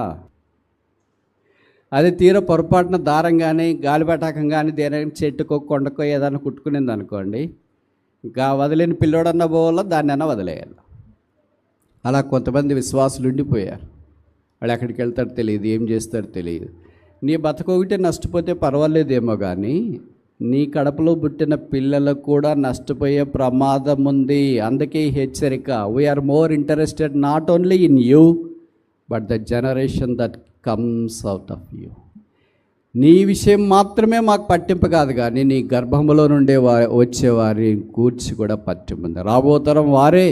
అది తీర పొరపాటున దారం కానీ గాలిపటాకం కానీ దేనైనా చెట్టుకో కొండకో ఏదైనా కుట్టుకునింది అనుకోండి, ఇంకా వదిలేని పిల్లోడన్న పోవాలో దాన్నైనా వదిలేయాలి. అలా కొంతమంది విశ్వాసులు ఉండిపోయారు. వాళ్ళు ఎక్కడికి వెళ్తారో తెలియదు, ఏం చేస్తారో తెలియదు. నీ బతకొకటే నష్టపోతే పర్వాలేదేమో, కానీ నీ కడపలో పుట్టిన పిల్లలకు కూడా నష్టపోయే ప్రమాదం ఉంది. అందుకే హెచ్చరిక. We're more interested not only in you but the generation that comes out of you. నీ విషయం మాత్రమే మాకు పట్టింపు కాదు, కానీ నీ గర్భంలో నుండే వచ్చేవారి కూర్చి కూడా పట్టింపు ఉంది. రాబోతరం వారు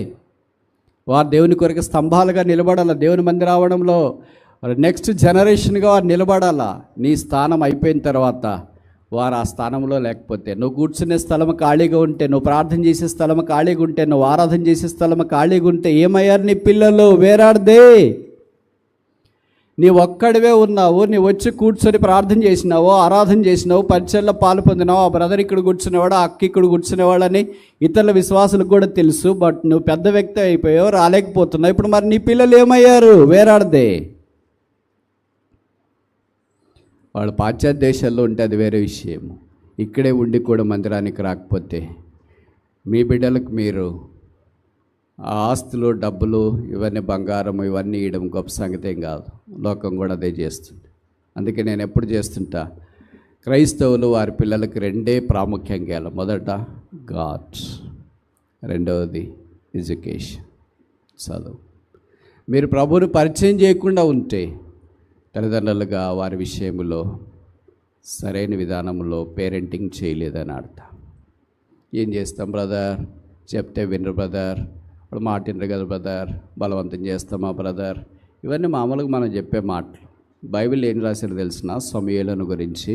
దేవుని కొరకు స్తంభాలుగా నిలబడాల. దేవుని మందిరం రావడంలో నెక్స్ట్ జనరేషన్గా వారు నిలబడాలా. నీ స్థానం అయిపోయిన తర్వాత వారు ఆ స్థానంలో లేకపోతే, నువ్వు కూర్చునే స్థలం ఖాళీగా ఉంటే, నువ్వు ప్రార్థన చేసే స్థలం ఖాళీగా ఉంటే, నువ్వు ఆరాధన చేసే స్థలం ఖాళీగా ఉంటే ఏమయ్యారు నీ పిల్లలు? వేరాడదే. నీ ఒక్కడివే ఉన్నావు, నీ వచ్చి కూర్చొని ప్రార్థన చేసినావు, ఆరాధన చేసినావు, పరిచయలో పాలు పొందినావు. ఆ బ్రదర్ ఇక్కడ కూర్చునేవాడు, ఆ అక్క ఇక్కడ కూర్చునేవాడని ఇతరుల విశ్వాసులకు కూడా తెలుసు. బట్ నువ్వు పెద్ద వ్యక్తి అయిపోయావు, రాలేకపోతున్నావు. ఇప్పుడు మరి నీ పిల్లలు ఏమయ్యారు? వేరాడదే. వాళ్ళు పాశ్చాత్య దేశాల్లో ఉంటే అది వేరే విషయము. ఇక్కడే ఉండి కూడా మందిరానికి రాకపోతే మీ బిడ్డలకు మీరు ఆ ఆస్తులు, డబ్బులు, ఇవన్నీ బంగారం ఇవన్నీ ఇవ్వడం గొప్ప సంగతి ఏం కాదు. లోకం కూడా అదే చేస్తుంది. అందుకే నేను ఎప్పుడు చేస్తుంటా, క్రైస్తవులు వారి పిల్లలకి రెండే ప్రాముఖ్యంగా ఇవ్వాలి. మొదట గాడ్, రెండవది ఎడ్యుకేషన్, చదువు. మీరు ప్రభువుని పరిచయం చేయకుండా ఉంటే తల్లిదండ్రులుగా వారి విషయంలో సరైన విధానంలో పేరెంటింగ్ చేయలేదని అర్థం. ఏం చేస్తాం బ్రదర్, చెప్తే వినరు బ్రదర్, ఇప్పుడు మాట వినరు కదా బ్రదర్, బలవంతం చేస్తామా బ్రదర్, ఇవన్నీ మామూలుగా మనం చెప్పే మాటలు. బైబిల్ ఏం రాశారు తెలిసిన? సమూయేలును గురించి.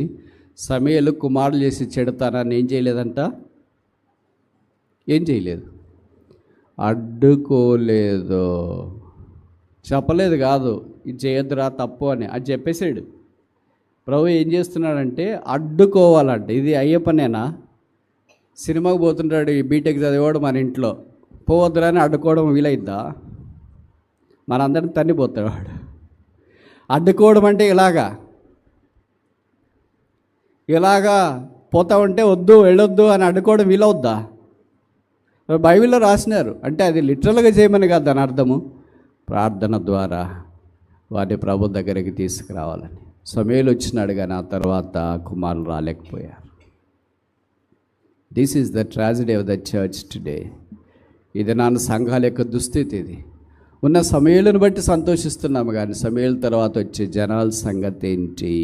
సమూయేలు కుమారులు చేసి చెడతానని ఏం చేయలేదంట? ఏం చేయలేదు? అడ్డుకోలేదు. చెప్పలేదు కాదు, ఇది చేయొద్దురా తప్పు అని, అది చెప్పేసాడు. ప్రభు ఏం చేస్తున్నాడంటే అడ్డుకోవాలంట. ఇది అయ్యే పనేనా? సినిమాకి పోతుంటాడు ఈ బీటెక్ చదివాడు, మన ఇంట్లో పోవద్దురా అని అడ్డుకోవడం వీలైద్దా? మనందరిని తన్నిపోతాడు వాడు. అడ్డుకోవడం అంటే ఇలాగా పోతా ఉంటే వద్దు, వెళ్ళొద్దు అని అడ్డుకోవడం వీలవుద్దా? బైబిల్లో రాసినారు. అంటే అది లిటరల్గా చేయమని కాదు దాని అర్థము. ప్రార్థన ద్వారా వారిని ప్రభు దగ్గరికి తీసుకురావాలని. సమూయేలు వచ్చినాడు, కానీ ఆ తర్వాత కుమారులు రాలేకపోయారు. This is the tragedy of the church today. ఇది నాన్న సంఘాల యొక్క దుస్థితి. ఇది ఉన్న సమూయేలును బట్టి సంతోషిస్తున్నాము, కానీ సమూయేలు తర్వాత వచ్చే జనాల సంగతి ఏంటి?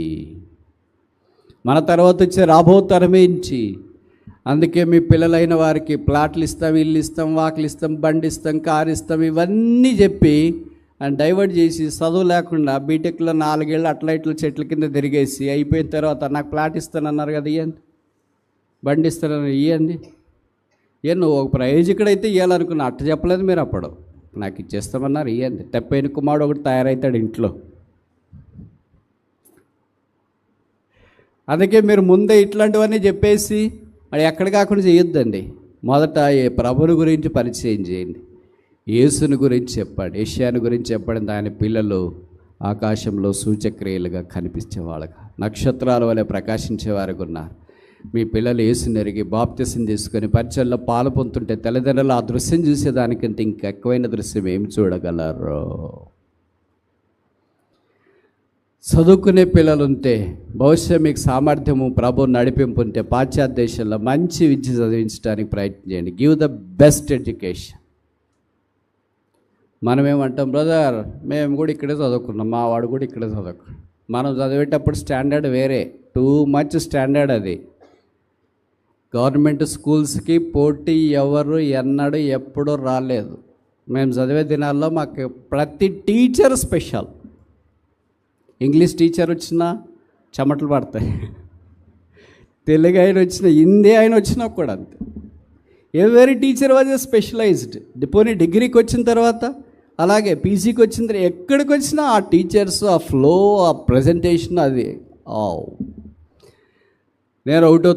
మన తర్వాత వచ్చే రాబో తరం ఏంటి? అందుకే మీ పిల్లలైన వారికి ప్లాట్లు ఇస్తాం, ఇల్లు ఇస్తాం, వాకిలు ఇస్తాం, బండి ఇస్తాం, కారు ఇస్తాం, ఇవన్నీ చెప్పి డైవర్ట్ చేసి చదువు లేకుండా బీటెక్లో 4 ఏళ్ళు అట్లా ఇట్లా చెట్ల కింద తిరిగేసి అయిపోయిన తర్వాత నాకు ప్లాట్ ఇస్తానన్నారు కదా, ఇవ్వండి, బండి ఇస్తానన్నారు, ఇవ్వండి. నువ్వు ఒక ప్రయోజకుడైతే ఇవ్వాలనుకున్నా, అట్ట చెప్పలేదు మీరు. అప్పుడు నాకు ఇచ్చేస్తామన్నారు, ఇవ్వండి. తప్పైన కుమారుడు ఒకటి తయారవుతాడు ఇంట్లో. అందుకే మీరు ముందే ఇట్లాంటివన్నీ చెప్పేసి మరి ఎక్కడ కాకుండా చేయొద్దండి. మొదట ప్రభుని గురించి పరిచయం చేయండి, యేసుని గురించి చెప్పండి, యెషయాను గురించి చెప్పండి. ఆయన పిల్లలు ఆకాశంలో సూచక్రియలుగా కనిపించేవాళ్ళుగా, నక్షత్రాల వలె ప్రకాశించేవారుగా ఉన్నారు. మీ పిల్లలు యేసుని ఎరిగి బాప్తిసం తీసుకొని పరిచయంలో పాలు పొందుతుంటే తల్లిదండ్రులు ఆ దృశ్యం చూసేదానికంటే ఇంకెక్కువైన దృశ్యం ఏమి చూడగలరు? చదువుకునే పిల్లలు ఉంటే, బహుశా మీకు సామర్థ్యము, ప్రభు నడిపింపు ఉంటే పాశ్చాత్య దేశాల్లో మంచి విద్య చదివించడానికి ప్రయత్నం చేయండి. Give the best education. మనమేమంటాం, బ్రదర్ మేము కూడా ఇక్కడే చదువుకున్నాం, మా వాడు కూడా ఇక్కడే చదువుకున్నాం. మనం చదివేటప్పుడు స్టాండర్డ్ వేరే, టూ మచ్ స్టాండర్డ్. అది గవర్నమెంట్ స్కూల్స్కి పోటీ ఎవరు ఎన్నడూ ఎప్పుడూ రాలేదు. మేము చదివే దినాల్లో మాకు ప్రతి టీచర్ స్పెషల్. ఇంగ్లీష్ టీచర్ వచ్చినా చెమటలు పడతాయి, తెలుగు ఆయన వచ్చినా, హిందీ ఆయన వచ్చినా కూడా అంతే. Every teacher was specialised. పోనీ డిగ్రీకి వచ్చిన తర్వాత అలాగే పీజీకి వచ్చిన తర్వాత ఎక్కడికి వచ్చినా ఆ టీచర్స్, ఆ ఫ్లో, ఆ ప్రజెంటేషన్, అది నేను 1వ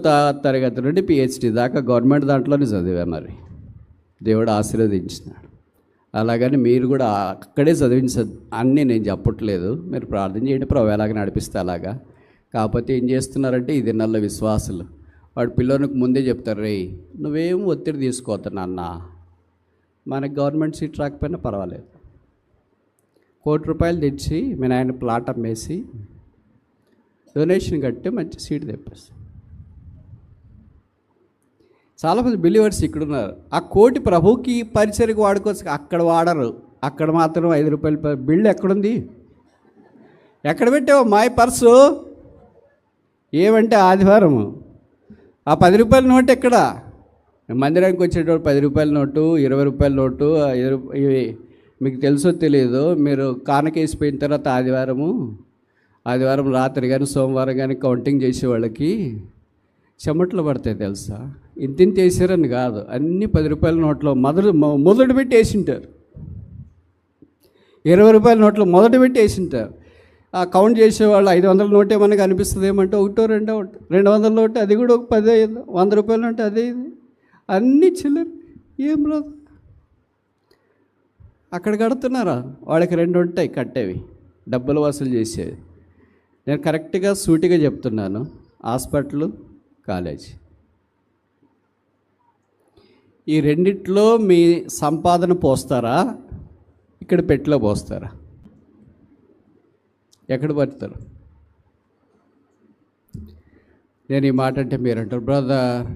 తరగతి నుండి PhD దాకా గవర్నమెంట్ దాంట్లోనే చదివా. మరి దేవుడు ఆశీర్వదించినాడు. అలాగని మీరు కూడా అక్కడే చదివించదు అన్నీ నేను చెప్పట్లేదు. మీరు ప్రార్థన చేయండి, ప్రభు ఎలాగ నడిపిస్తే అలాగా. కాకపోతే ఏం చేస్తున్నారంటే ఈ దినాల్లో విశ్వాసులు వాడు పిల్లలకు ముందే చెప్తారు, రే నువ్వేం ఒత్తిడి తీసుకోవద్దు నాన్న, మనకి గవర్నమెంట్ సీట్ రాకపోయినా పర్వాలేదు, ₹1,00,00,000 తెచ్చి మీ నాయన ప్లాట్ అమ్మేసి డొనేషన్ కట్టి మంచి సీట్ తెప్పిస్తాం. చాలామంది బిలీవర్స్ ఇక్కడ ఉన్నారు. ఆ కోటి ప్రభుకి పరిచయకు వాడుకోవచ్చు, అక్కడ వాడరు. అక్కడ మాత్రం ₹5 బిల్లు ఎక్కడుంది? ఎక్కడ పెట్టావు మాయ పర్సు? ఏమంటే ఆదివారం ఆ ₹10 నోటు ఎక్కడ? మందిరానికి వచ్చేటప్పుడు ₹10 నోటు, ₹20 నోటు, ఇవి మీకు తెలుసో తెలియదు. మీరు కానకేసిపోయిన తర్వాత ఆదివారం రాత్రి కానీ సోమవారం కానీ కౌంటింగ్ చేసే వాళ్ళకి చెమట్లు పడతాయి తెలుసా. ఇంతింత వేసారని కాదు, అన్నీ ₹10 నోట్లో మొదటి పెట్టి వేసింటారు. ₹20 నోట్లో మొదటి పెట్టి వేసింటారు. ఆ కౌంట్ చేసేవాళ్ళు 500 నోటే మనకు అనిపిస్తుంది. ఏమంటే ఒకటో రెండో 200 నోటు, అది కూడా ఒక 10 అయింది. ₹100 నోటు అదే ఇది, అన్నీ చిల్లర. ఏం రాదు, అక్కడ కడుతున్నారా? వాళ్ళకి 2 ఉంటాయి కట్టేవి, డబ్బులు వసూలు చేసేవి. నేను కరెక్ట్గా సూటిగా చెప్తున్నాను, హాస్పిటల్, కాలేజ్, ఈ రెండిట్లో మీ సంపాదన పోస్తారా? ఇక్కడ పెట్టిలో పోస్తారా? ఎక్కడ పడతారు? నేను ఈ మాట అంటే మీరు అంటారు, బ్రదర్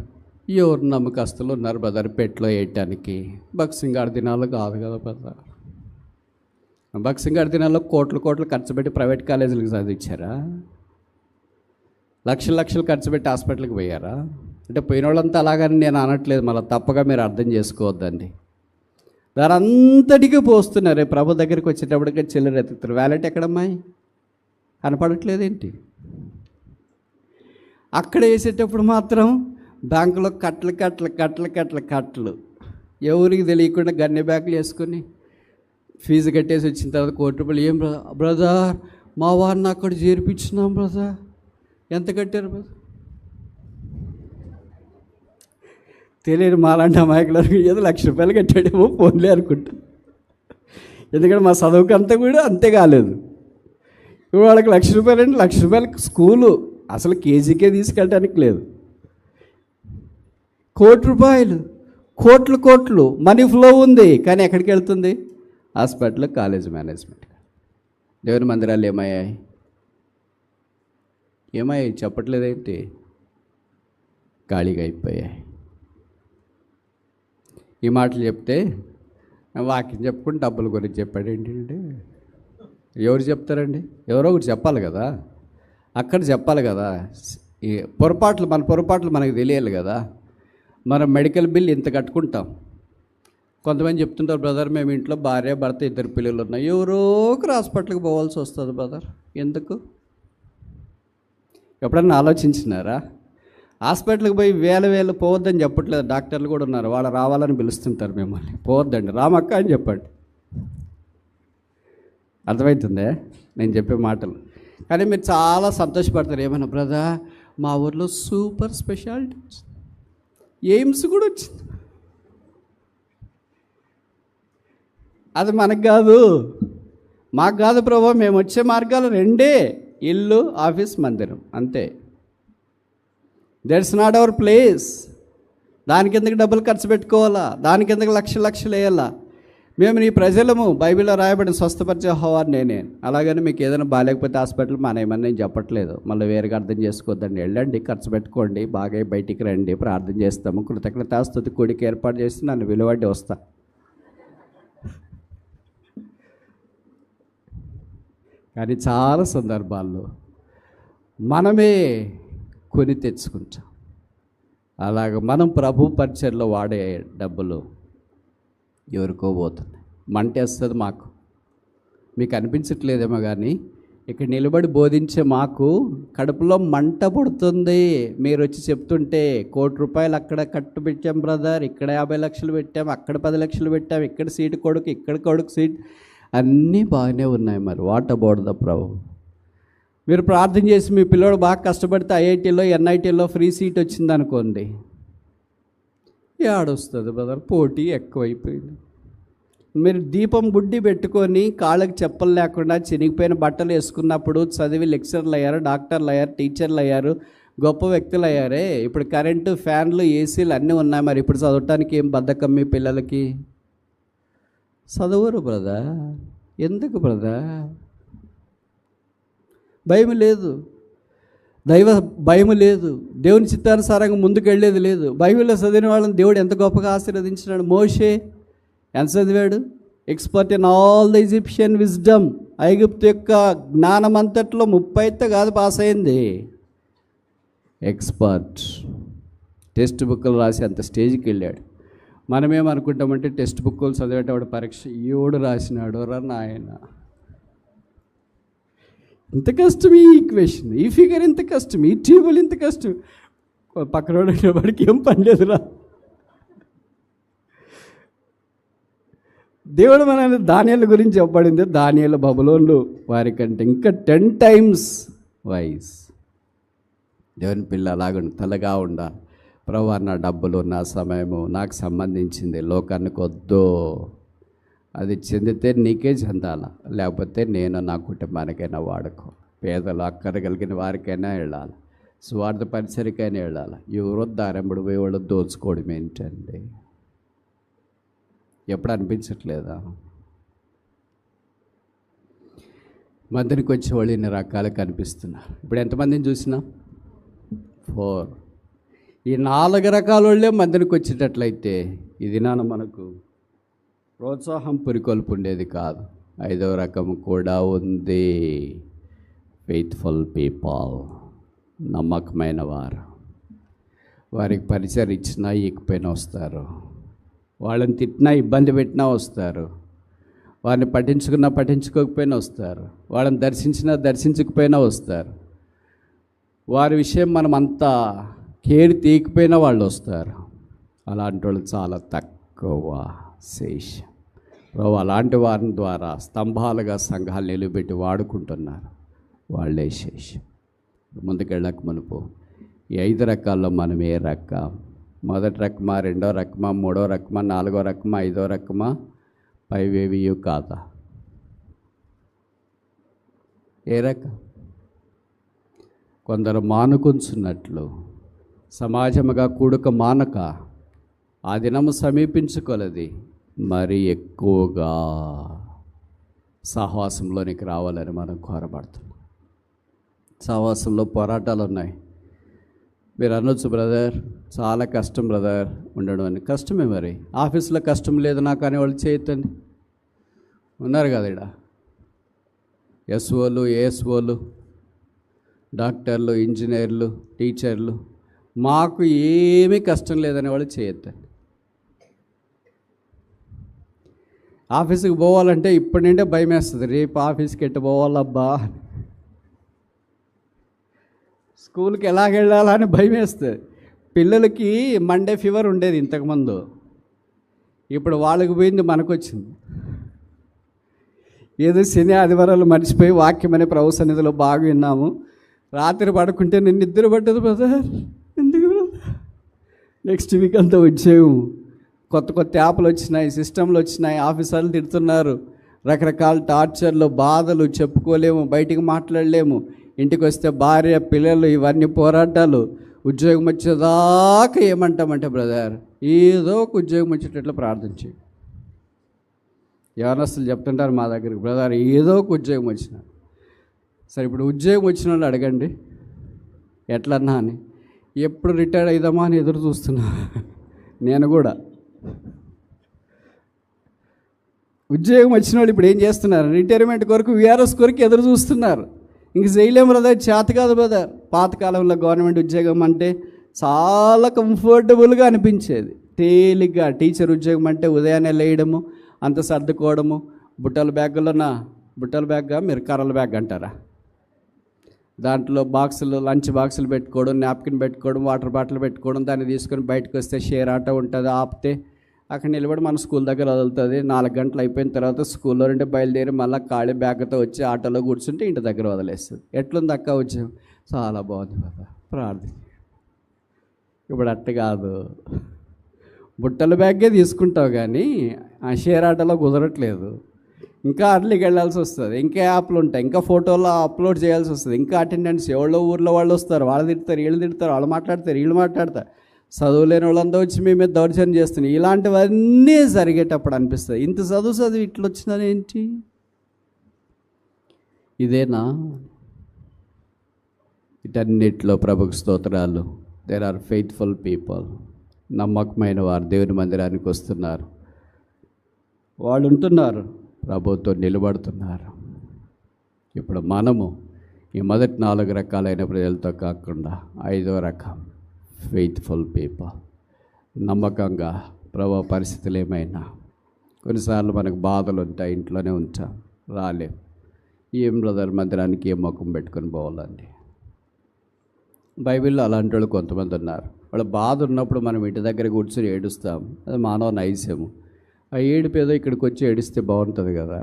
ఎవరు నమ్మకస్తులు ఉన్నారు బ్రదర్ పెట్టిలో వేయటానికి? బక్సింగ్ గారి దినాల్లో కాదు కదా బ్రదర్. బక్సింగ్ గారి దినాల్లో కోట్లు ఖర్చు పెట్టి ప్రైవేట్ కాలేజీలకు చదివించారా? లక్షలు ఖర్చు పెట్టి హాస్పిటల్కి పోయారా? అంటే పోయిన వాళ్ళంతా అలాగని నేను అనట్లేదు, మళ్ళీ తప్పగా మీరు అర్థం చేసుకోవద్దండి. దాని అంతటికీ పోస్తున్నారు. ప్రభు దగ్గరికి వచ్చేటప్పటికే చిల్లర ఎత్తుతారు. వ్యాలెట్ ఎక్కడమ్మాయి కనపడట్లేదేంటి? అక్కడ వేసేటప్పుడు మాత్రం బ్యాంకులో కట్టలు ఎవరికి తెలియకుండా గన్నె బ్యాగులు వేసుకొని ఫీజు కట్టేసి వచ్చిన తర్వాత ₹1,00,00,000. ఏం బ్రదర్ మా వారిని అక్కడ చేర్పించినాం బ్రదర్. ఎంత కట్టారు బ్రదర్? తెలియదు మాలాంటి అమాయకులకు ఏదో ₹1,00,000 కట్టాడేమో ఫోన్లే అనుకుంటా. ఎందుకంటే మా చదువుకు అంతా కూడా అంతే కాలేదు. ఇప్పుడు వాళ్ళకి ₹1,00,000 అంటే ₹1,00,000 స్కూలు అసలు కేజీకే తీసుకెళ్ళడానికి లేదు. కోట్లు మనీ ఫ్లో ఉంది, కానీ ఎక్కడికి వెళ్తుంది? Hospital, college, management. దేవుని మందిరాలు ఏమయ్యాయి చెప్పట్లేదేంటి? ఖాళీగా అయిపోయాయి. ఈ మాటలు చెప్తే వాక్యం చెప్పుకుని డబ్బుల గురించి చెప్పాడు ఏంటంటే, ఎవరు చెప్తారండి? ఎవరో ఒకటి చెప్పాలి కదా, అక్కడ చెప్పాలి కదా. ఈ మన పొరపాట్లు మనకు తెలియాలి కదా. మనం మెడికల్ బిల్ ఇంత కట్టుకుంటాం. కొంతమంది చెప్తుంటారు, బ్రదర్ మేము ఇంట్లో భార్య భర్త 2 పిల్లలు ఉన్నాయి, ఎవరో ఒకరు హాస్పిటల్కి పోవాల్సి వస్తుంది బ్రదర్. ఎందుకు? ఎప్పుడన్నా ఆలోచించినారా? హాస్పిటల్కి పోయి వేల పోవద్దని చెప్పట్లేదు. డాక్టర్లు కూడా ఉన్నారు, వాళ్ళు రావాలని పిలుస్తుంటారు మిమ్మల్ని. పోవద్దండి, రామక్క అని చెప్పండి. అర్థమవుతుందే నేను చెప్పే మాటలు? కానీ మీరు చాలా సంతోషపడతారు. ఏమన్నా బ్రదర్ మా ఊర్లో సూపర్ స్పెషాలిటీ ఎయిమ్స్ కూడా వచ్చింది. అది మనకు కాదు, మాకు కాదు ప్రభు. మేము వచ్చే మార్గాలు 2: ఇల్లు, ఆఫీస్, మందిరం, అంతే. That's not our place. దానికి ఎందుకు డబ్బులు ఖర్చు పెట్టుకోవాలా? దానికి ఎందుకు లక్షలు వేయాలా? మేము నీ ప్రజలము. బైబిల్లో రాయబడిన స్వస్థపరిచే హోవారు నేనే. అలాగని మీకు ఏదైనా బాగాలేకపోతే హాస్పిటల్ మానేయమని నేను చెప్పట్లేదు. మళ్ళీ వేరుగా అర్థం చేసుకోవద్దండి. వెళ్ళండి, ఖర్చు పెట్టుకోండి, బాగా బయటికి రండి, ప్రార్థన చేస్తాము, కృతజ్ఞతాస్తుతి కూడికి ఏర్పాటు చేసి నన్ను విలువడ్డి వస్తా. కానీ చాలా సందర్భాల్లో మనమే కొని తెచ్చుకుంటాం. అలాగ మనం ప్రభు పరిచయలో వాడే డబ్బులు ఎవరికో పోతుంది. మంటేస్తుంది మాకు. మీకు అనిపించట్లేదేమో కానీ ఇక్కడ నిలబడి బోధించే మాకు కడుపులో మంట పుడుతుంది. మీరు వచ్చి చెప్తుంటే ₹1,00,00,000 అక్కడ కట్టు పెట్టాం బ్రదర్, ఇక్కడ 50 లక్షలు పెట్టాం, అక్కడ 10 లక్షలు పెట్టాం, ఇక్కడ సీటు కొడుకు, ఇక్కడ కొడుకు సీట్, అన్నీ బాగానే ఉన్నాయి. మరి వాట్ అబౌట్ ద ప్రభు? మీరు ప్రార్థన చేసి మీ పిల్లోడు బాగా కష్టపడితే ఐఐటీలో, ఎన్ఐటీలో ఫ్రీ సీట్ వచ్చిందనుకోండి, ఏడొస్తుంది బ్రదర్? పోటీ ఎక్కువైపోయింది. మీరు దీపం బుడ్డి పెట్టుకొని కాళ్ళకి చెప్పలు లేకుండా చినిగిపోయిన బట్టలు వేసుకున్నప్పుడు చదివి లెక్చరర్లు అయ్యారు, డాక్టర్లు అయ్యారు, టీచర్లు అయ్యారు, గొప్ప వ్యక్తులు అయ్యారే. ఇప్పుడు కరెంటు, ఫ్యాన్లు, ఏసీలు అన్నీ ఉన్నాయి. మరి ఇప్పుడు చదవటానికి ఏం బద్ధకం మీ పిల్లలకి? చదవరు బ్రదర్. ఎందుకు బ్రదర్? భయం లేదు, దైవ భయం లేదు, దేవుని చిత్తానుసారంగా ముందుకు వెళ్ళేది లేదు. బైబిల్లో చదివిన వాళ్ళని దేవుడు ఎంత గొప్పగా ఆశీర్వదించినాడు. మోషే ఎంత చదివాడు? Expert in all the Egyptian wisdom. ఐగుప్తు యొక్క జ్ఞానం అంతట్లో 30 కాదు పాస్ అయింది. ఎక్స్పర్ట్. టెక్స్ట్ బుక్లు రాసి అంత స్టేజ్కి వెళ్ళాడు. మనమేమనుకుంటామంటే టెక్స్ట్ బుక్లు చదివేటప్పుడు పరీక్ష ఎవడు రాసినాడు రా నాయన, ఇంత కష్టం ఈ ఈక్వేషన్, ఈ ఫిగర్ ఇంత కష్టం, ఈ టేబుల్ ఇంత కష్టం. పక్కన వాడికి ఏం పని లేదురా. దేవుడు మన దానియేలు గురించి చెప్పబడింది. దానియేలు బబులోన్లు వారికంటే ఇంకా 10 times వైజ్. దేవుని పిల్ల అలాగండి, తలగా ఉండాలి. ప్రభువా, నా డబ్బులు, నా సమయము నాకు సంబంధించింది, లోకానికి వద్దు. అది చెందితే నీకే చెందాల, లేకపోతే నేను నా కుటుంబానికైనా వాడుకో. పేదలు అక్కరగలిగిన వారికైనా వెళ్ళాలి, స్వార్థ పరిసరికైనా వెళ్ళాలి. ఎవరో దారెంబడి పోయి వాళ్ళు దోచుకోవడం ఏంటండి? ఎప్పుడు అనిపించట్లేదా? మందిరికి వచ్చేవాళ్ళు ఇన్ని రకాలు కనిపిస్తున్నారు. ఇప్పుడు ఎంతమందిని చూసినా 4. ఈ 4 రకాల వాళ్ళే మందిరికి వచ్చేటట్లయితే ఇది నాన్న మనకు ప్రోత్సాహం పురికొల్పు ఉండేది కాదు. 5వ రకం కూడా ఉంది. ఫెయిత్ఫుల్ పీపుల్, నమ్మకమైన వారు. వారికి పరిచయం ఇచ్చినా ఇకపోయినా వస్తారు, వాళ్ళని తిట్టినా ఇబ్బంది పెట్టినా వస్తారు, వారిని పట్టించుకున్నా పట్టించుకోకపోయినా వస్తారు, వాళ్ళని దర్శించినా దర్శించకపోయినా వస్తారు, వారి విషయం మనం అంతా కేర్ తీయకపోయినా వాళ్ళు వస్తారు. అలాంటి వాళ్ళు చాలా తక్కువ శేషం. ప్రభు అలాంటి వారి ద్వారా స్తంభాలుగా సంఘాలు నిలబెట్టి వాడుకుంటున్నారు. వాళ్ళే శేషం. ముందుకెళ్ళక మునుపు ఈ 5 రకాల్లో మనం ఏ రకం? మొదటి రకమా, 2వ రకమా, 3వ రకమా, 4వ రకమా, 5వ రకమా? పైవేవియు కాదా? ఏ రకం? కొందరు మానుకుంటున్నట్లు సమాజముగా కూడుక మానక ఆ దినము సమీపించుకొలది మరి ఎక్కువగా సహవాసంలోనికి రావాలని మనం కోరబడుతున్నాం. సహవాసంలో పోరాటాలు ఉన్నాయి. మీరు అనొచ్చు, బ్రదర్ చాలా కష్టం బ్రదర్ ఉండడం అని. కష్టమే మరి. ఆఫీస్లో కష్టం లేదు నాకు అనేవాళ్ళు చేయొద్దండి. ఉన్నారు కదా ఇక్కడ ఎస్ఓలు, ఏఎస్ఓలు, డాక్టర్లు, ఇంజనీర్లు, టీచర్లు. మాకు ఏమీ కష్టం లేదనే వాళ్ళు చేయొద్దండి. ఆఫీస్కి పోవాలంటే ఇప్పటి నుండే భయం వేస్తుంది, రేపు ఆఫీస్కి ఎట్టు పోవాలబ్బా, స్కూల్కి ఎలాగెళ్ళాలని భయం వేస్తుంది. పిల్లలకి మండే ఫీవర్ ఉండేది ఇంతకుముందు, ఇప్పుడు వాళ్ళకి పోయింది మనకు వచ్చింది. ఏదో శని ఆదివారాలు మర్చిపోయి వాక్యం అనే ప్రభు సన్నిధిలో బాగా విన్నాము. రాత్రి పడుకుంటే నేను నిద్ర పట్టదు బ్రదర్. ఎందుకు బ్రదర్? నెక్స్ట్ వీక్ అంతా ఉద్యోగం, కొత్త కొత్త యాప్లు వచ్చినాయి, సిస్టంలు వచ్చినాయి, ఆఫీసర్లు తిడుతున్నారు, రకరకాల టార్చర్లు, బాధలు, చెప్పుకోలేము, బయటికి మాట్లాడలేము. ఇంటికి వస్తే భార్య, పిల్లలు, ఇవన్నీ పోరాటాలు. ఉద్యోగం వచ్చేదాకా ఏమంటామంటే బ్రదర్ ఏదో ఒక ఉద్యోగం వచ్చేటట్లు ప్రార్థించి. యవనస్తులు చెప్తుంటారు మా దగ్గరికి, బ్రదర్ ఏదో ఒక ఉద్యోగం వచ్చిన. సరే, ఇప్పుడు ఉద్యోగం వచ్చిన వాళ్ళు అడగండి ఎట్లన్నా అని. ఎప్పుడు రిటైర్డ్ అయిదామా అని ఎదురు చూస్తున్నా నేను కూడా. ఉద్యోగం వచ్చిన వాళ్ళు ఇప్పుడు ఏం చేస్తున్నారు? రిటైర్మెంట్ కొరకు, విఆర్ఎస్ కొరకు ఎదురు చూస్తున్నారు. ఇంక చేయలేము బ్రదర్, చేత కాదు బ్రదర్. పాతకాలంలో గవర్నమెంట్ ఉద్యోగం అంటే చాలా కంఫర్టబుల్గా అనిపించేది, తేలిగ్గా. టీచర్ ఉద్యోగం అంటే ఉదయాన్నే లేయడము, అంత సర్దుకోవడము, బుట్టల బ్యాగ్గా మీరు కర్రల బ్యాగ్ అంటారా, దాంట్లో బాక్సులు, లంచ్ బాక్సులు పెట్టుకోవడం, నాప్కిన్ పెట్టుకోవడం, వాటర్ బాటిల్ పెట్టుకోవడం, దాన్ని తీసుకొని బయటకు వస్తే షేర్ ఆటో ఉంటుంది, ఆపితే అక్కడ నిలబడి మన స్కూల్ దగ్గర వదులుతుంది. 4 గంటలు అయిపోయిన తర్వాత స్కూల్లో నుండి బయలుదేరి మళ్ళీ ఖాళీ బ్యాగ్తో వచ్చి ఆటోలో కూర్చుంటే ఇంటి దగ్గర వదిలేస్తుంది. ఎట్లుంది అక్క ఉద్యోగం? చాలా బాగుంది కదా, ప్రార్థన. ఇప్పుడు అట్ట కాదు, బుట్టల బ్యాగే తీసుకుంటావు కానీ ఆ షేర్ ఆటోలో కుదరట్లేదు. ఇంకా అర్లీకి వెళ్ళాల్సి వస్తుంది, ఇంకా యాప్లు ఉంటాయి, ఇంకా ఫోటోలో అప్లోడ్ చేయాల్సి వస్తుంది, ఇంకా అటెండెన్స్ ఎవరో ఊర్లో వాళ్ళు వస్తారు, వాళ్ళు తిడతారు, వీళ్ళు తిడతారు, వాళ్ళు మాట్లాడతారు, వీళ్ళు మాట్లాడతారు. చదువులేని వాళ్ళంతా వచ్చి మీ మీద దౌర్జన్యం చేస్తున్నాయి. ఇలాంటివన్నీ జరిగేటప్పుడు అనిపిస్తుంది, ఇంత చదువు ఇట్లా వచ్చిందని ఏంటి? ఇదేనా? వీటన్నిటిలో ప్రభుకు స్తోత్రాలు. There are faithful people. నమ్మకమైన వారు దేవుని మందిరానికి వస్తున్నారు, వాళ్ళు ఉంటున్నారు, ప్రభుతో నిలబడుతున్నారు. ఇప్పుడు మనము ఈ మొదటి 4 రకాలైన ప్రజలతో కాకుండా 5వ రకం ఫెయిత్ఫుల్ పీపుల్. నమ్మకంగా ప్రభు పరిస్థితులు ఏమైనా, కొన్నిసార్లు మనకు బాధలు ఉంటాయి, ఇంట్లోనే ఉంటాం, రాలేం. ఏం బ్రదర్ మందిరానికి ఏం ముఖం పెట్టుకొని పోవాలండి? బైబిల్లో అలాంటి వాళ్ళు కొంతమంది ఉన్నారు. వాళ్ళ బాధ ఉన్నప్పుడు మనం ఇంటి దగ్గర కూర్చొని ఏడుస్తాం, అది మానవ నైస్యము. ఆ ఏడుపు ఏదో ఇక్కడికి వచ్చి ఏడిస్తే బాగుంటుంది కదా.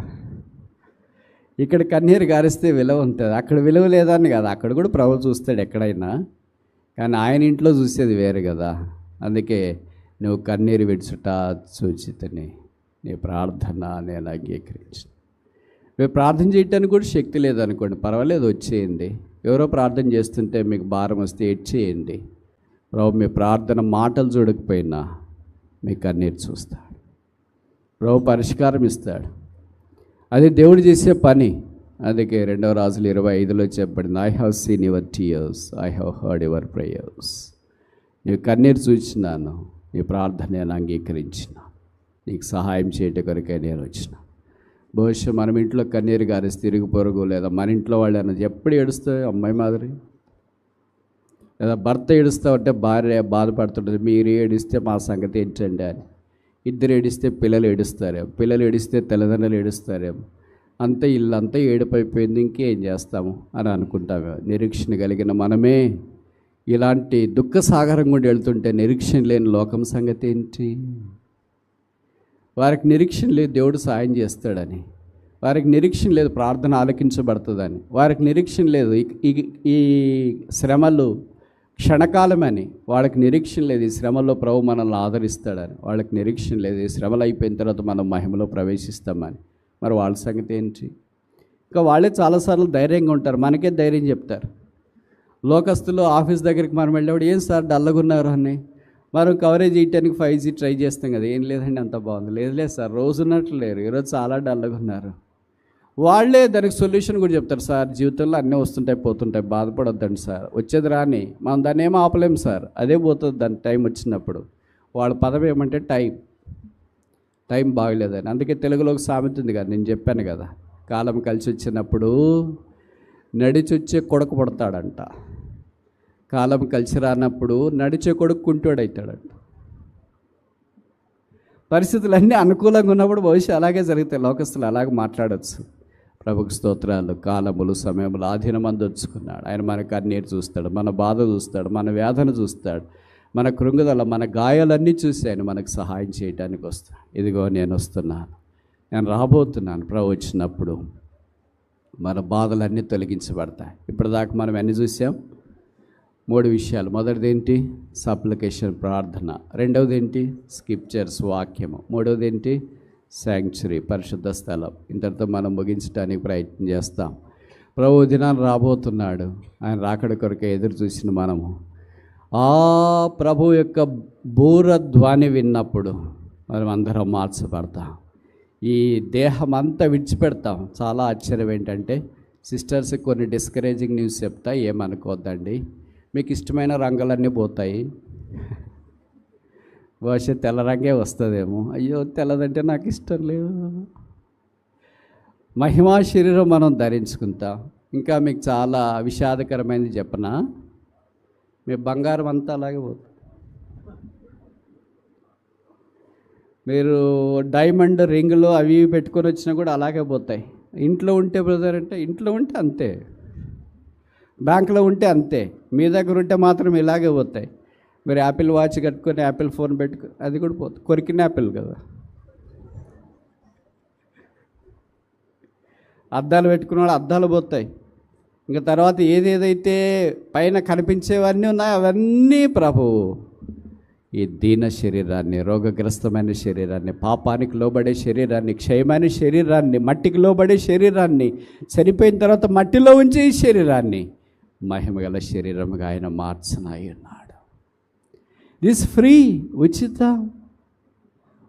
ఇక్కడ కన్నీరు గారిస్తే విలువ ఉంటుంది, అక్కడ విలువ లేదని కదా. అక్కడ కూడా ప్రభు చూస్తాడు ఎక్కడైనా, కానీ ఆయన ఇంట్లో చూసేది వేరు కదా. అందుకే నువ్వు కన్నీరు విడుచుట సూచితని, నీ ప్రార్థన నేను అంగీకరించు. మీరు ప్రార్థన చేయటానికి కూడా శక్తి లేదనుకోండి, పర్వాలేదు, వచ్చేయండి. ఎవరో ప్రార్థన చేస్తుంటే మీకు భారం వస్తే ఏడ్చేయండి. ప్రభు మీ ప్రార్థన మాటలు చూడకపోయినా మీ కన్నీరు చూస్తాడు, ప్రభు పరిష్కారం ఇస్తాడు. అది దేవుడు చేసే పని. అందుకే 2వ రాజులు 25లో చెప్పబడింది, I have seen your tears, I have heard your prayers. నీవు కన్నీరు చూసినాను, నీ ప్రార్థన నేను అంగీకరించిన, నీకు సహాయం చేయటం కొరకే నేను వచ్చిన. బహుశా మనం ఇంట్లో కన్నీరు గారేసి తిరుగు పొరుగు, లేదా మన ఇంట్లో వాళ్ళు అన్నది ఎప్పుడు ఏడుస్తాయి అమ్మాయి మాదిరి, లేదా భర్త ఏడుస్తూ ఉంటే భార్య బాధపడుతుంటుంది, మీరు ఏడిస్తే మా సంగతి ఏంటండి అని. ఇద్దరు ఏడిస్తే పిల్లలు ఏడుస్తారేమో, పిల్లలు ఏడిస్తే తల్లిదండ్రులు ఏడుస్తారేమో, అంతా ఇల్లంతా ఏడుపైపోయింది, ఇంకేం చేస్తాము అని అనుకుంటాము. నిరీక్షణ కలిగిన మనమే ఇలాంటి దుఃఖ సాగరం కూడా వెళ్తుంటే నిరీక్షణ లేని లోకం సంగతి ఏంటి? వారికి నిరీక్షణ లేదు దేవుడు సాయం చేస్తాడని, వారికి నిరీక్షణ లేదు ప్రార్థన ఆలకించబడుతుందని, వారికి నిరీక్షణ లేదు ఈ శ్రమలు క్షణకాలమని, వాళ్ళకి నిరీక్షణ లేదు ఈ శ్రమల్లో ప్రభు మనల్ని ఆదరిస్తాడని, వాళ్ళకి నిరీక్షణ లేదు ఈ శ్రమలు అయిపోయిన తర్వాత మనం మహిమలో ప్రవేశిస్తామని. మరి వాళ్ళ సంగతి ఏంటి? ఇంకా వాళ్ళే చాలాసార్లు ధైర్యంగా ఉంటారు, మనకే ధైర్యం చెప్తారు. లోకస్తులు ఆఫీస్ దగ్గరికి మనం వెళ్ళేవాడు, ఏం సార్ డల్లగా ఉన్నారు అని, మనం కవరేజ్ చేయడానికి 5G ట్రై చేస్తాం కదా, ఏం లేదండి అంత బాగుంది, లేదు సార్ రోజు ఉన్నట్లు లేరు, ఈరోజు చాలా డల్గా ఉన్నారు. వాళ్ళే దానికి సొల్యూషన్ కూడా చెప్తారు, సార్ జీవితంలో అన్నీ వస్తుంటాయి పోతుంటాయి, బాధపడొద్దండి సార్, వచ్చేది రాని, మనం దాన్ని ఏమో ఆపలేము సార్, అదే పోతుంది దాని టైం వచ్చినప్పుడు. వాళ్ళ పదం ఏమంటే టైం బాగలేదని. అందుకే తెలుగులో ఒక సామెత ఉంది కదా, నేను చెప్పాను కదా, కాలం కలిసి వచ్చినప్పుడు నడిచొచ్చే కొడుకు పుడతాడంట, కాలం కలిసి రానప్పుడు నడిచే కొడుకు కుంటోడవుతాడంట. పరిస్థితులన్నీ అనుకూలంగా ఉన్నప్పుడు భవిష్యత్తు అలాగే జరుగుతాయి. లోకస్తులు అలాగే మాట్లాడవచ్చు. ప్రభుకు స్తోత్రాలు. కాలములు సమయములు ఆధీనమందు వచ్చుకున్నాడు ఆయన. మన కన్నీరు చూస్తాడు, మన బాధ చూస్తాడు, మన వేదన చూస్తాడు, మన కృంగుదల, మన గాయాలన్నీ చూసి ఆయన మనకు సహాయం చేయడానికి వస్తాడు. ఇదిగో నేను వస్తున్నాను, నేను రాబోతున్నాను. ప్రభు వచ్చినప్పుడు మన బాధలన్నీ తొలగించబడతాయి. ఇప్పటిదాకా మనం ఎన్ని చూసాం? 3 విషయాలు. మొదటిది ఏంటి? సప్లికేషన్, ప్రార్థన. రెండవది ఏంటి? స్క్రిప్చర్స్, వాక్యము. మూడవది ఏంటి? శాంక్చురీ, పరిశుద్ధ స్థలం. ఇంతటితో మనం ముగించడానికి ప్రయత్నం చేస్తాం. ప్రభు దినాన్ని రాబోతున్నాడు. ఆయన రాకడ కొరకే ఎదురు చూసిన మనము ఆ ప్రభు యొక్క బూరధ్వని విన్నప్పుడు మనం అందరం మార్చబడతాం. ఈ దేహం అంతా విడిచిపెడతాం. చాలా ఆశ్చర్యం ఏంటంటే, సిస్టర్స్ కొన్ని డిస్కరేజింగ్ న్యూస్ చెప్తా, ఏమనుకోద్దండి. మీకు ఇష్టమైన రంగులన్నీ పోతాయి, బహుశా తెల్ల రంగే వస్తుందేమో. అయ్యో తెల్లదంటే నాకు ఇష్టం లేదు. మహిమా శరీరం మనం ధరించుకుంటాం. ఇంకా మీకు చాలా విషాదకరమైనది చెప్పనా, మీ బంగారం అంతా అలాగే పోతుంది. మీరు డైమండ్ రింగులు అవి పెట్టుకొని వచ్చినా కూడా అలాగే పోతాయి. ఇంట్లో ఉంటే బ్రదర్ అంటే, ఇంట్లో ఉంటే అంతే, బ్యాంకులో ఉంటే అంతే, మీ దగ్గర ఉంటే మాత్రం ఇలాగే పోతాయి. మీరు యాపిల్ వాచ్ కట్టుకొని యాపిల్ ఫోన్ పెట్టుకొని అది కూడా పోతుంది. కొరికిన యాపిల్ కదా. అద్దాలు పెట్టుకున్న అద్దాలు పోతాయి. ఇంకా తర్వాత ఏదేదైతే పైన కనిపించేవన్నీ ఉన్నాయో అవన్నీ ప్రభువు ఈ దీన శరీరాన్ని, రోగగ్రస్తమైన శరీరాన్ని, పాపానికి లోబడే శరీరాన్ని, క్షయమైన శరీరాన్ని, మట్టికి లోబడే శరీరాన్ని, చనిపోయిన తర్వాత మట్టిలో ఉంచే ఈ శరీరాన్ని మహిమగల శరీరముగా ఆయన మార్చనై ఉన్నాడు. దిస్ ఫ్రీ, ఉచిత.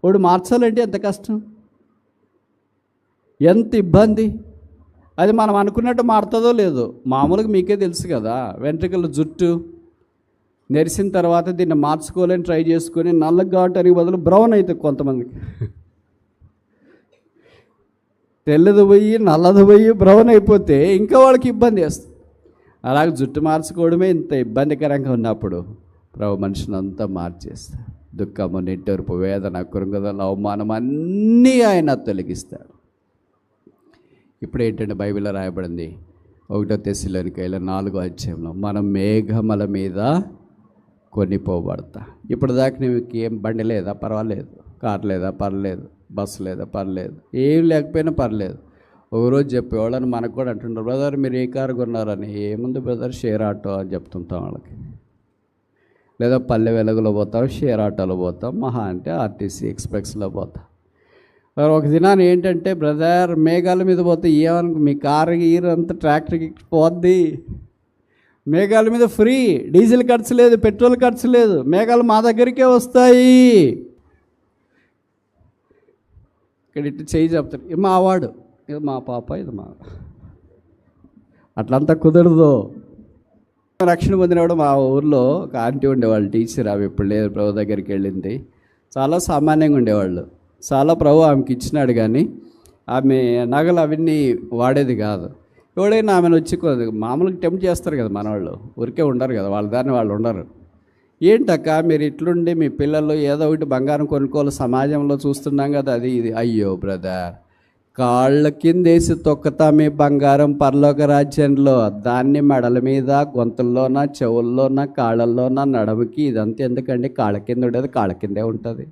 వాడు మార్చాలంటే ఎంత కష్టం, ఎంత ఇబ్బంది. అది మనం అనుకున్నట్టు మారుతుందో లేదో. మామూలుగా మీకే తెలుసు కదా, వెంట్రుకల జుట్టు నెరిసిన తర్వాత దీన్ని మార్చుకోవాలని ట్రై చేసుకొని నల్ల ఘాటానికి బదులు బ్రౌన్ అవుతుంది కొంతమందికి. తెల్లది పోయి నల్లది పోయి బ్రౌన్ అయిపోతే ఇంకా వాళ్ళకి ఇబ్బంది వేస్తుంది. అలాగే జుట్టు మార్చుకోవడమే ఇంత ఇబ్బందికరంగా ఉన్నప్పుడు ప్రభు మనిషిని అంతా మార్చేస్తాడు. దుఃఖము, నిట్టూర్పు, వేదన, కృంగదలు, అవమానం అన్నీ ఆయన తొలగిస్తాడు. ఇప్పుడు ఏంటంటే బైబిల్లో రాయబడింది 1 తెస్సలోనికైల 4వ అధ్యాయంలో, మనం మేఘముల మీద కొనిపోబడతా. ఇప్పుడు దాకా నీకు ఏం బండి లేదా పర్వాలేదు, కార్ లేదా పర్లేదు, బస్సు లేదా పర్లేదు, ఏం లేకపోయినా పర్లేదు. ఒకరోజు చెప్పేవాళ్ళని మనకు కూడా అంటుంటారు, బ్రదర్ మీరు ఏ కారు కొన్నారని. ఏముంది బ్రదర్, షేర్ ఆటో అని చెప్తుంటాం వాళ్ళకి. లేదా పల్లె వెలుగులో పోతాం, షేర్ ఆటోలో పోతాం, మహా అంటే ఆర్టీసీ ఎక్స్ప్రెస్లో పోతాం. ఒక దినాన్ని ఏంటంటే, బ్రదర్ మేఘాల మీద పోతే ఏమనుకో, మీ కారు గీరు అంతా ట్రాక్టర్కి పోద్ది, మేఘాల మీద ఫ్రీ, డీజిల్ ఖర్చు లేదు, పెట్రోల్ ఖర్చు లేదు, మేఘాలు మా దగ్గరికే వస్తాయి. ఇక్కడ ఇటు చేయి చెప్తారు, ఇది మా వాడు, ఇది మా పాప, ఇది మా, అట్లంతా కుదరదు. రక్షణ పొందినవాడు మా ఊర్లో ఒక ఆంటీ ఉండేవాళ్ళు, టీచర్. ఆమె ఇప్పుడు లేదు, ప్రభు దగ్గరికి వెళ్ళింది. చాలా సామాన్యంగా ఉండేవాళ్ళు. చాలా ప్రభు ఆమెకి ఇచ్చినాడు, కానీ ఆమె నగలు అవన్నీ వాడేది కాదు. ఎవడైనా ఆమెను వచ్చి మామూలుగా టెంప్ట్ చేస్తారు కదా మన వాళ్ళు, ఊరికే ఉండరు కదా, వాళ్ళ దాన్ని వాళ్ళు ఉండరు. ఏంటక్క మీరు ఇట్లుండి మీ పిల్లలు ఏదో ఒకటి బంగారం కొనుక్కోవాలి, సమాజంలో చూస్తున్నాం కదా అది ఇది. అయ్యో బ్రదర్, కాళ్ళ కిందేసి తొక్కతా మీ బంగారం పరలోక రాజ్యంలో. దాన్ని మెడల మీద, గొంతుల్లోన, చెవుల్లోన, కాళ్ళల్లోన, నడముకి, ఇదంతా ఎందుకండి? కాళ్ళ కింద ఉండేది కాళ్ళ కిందే ఉంటుంది.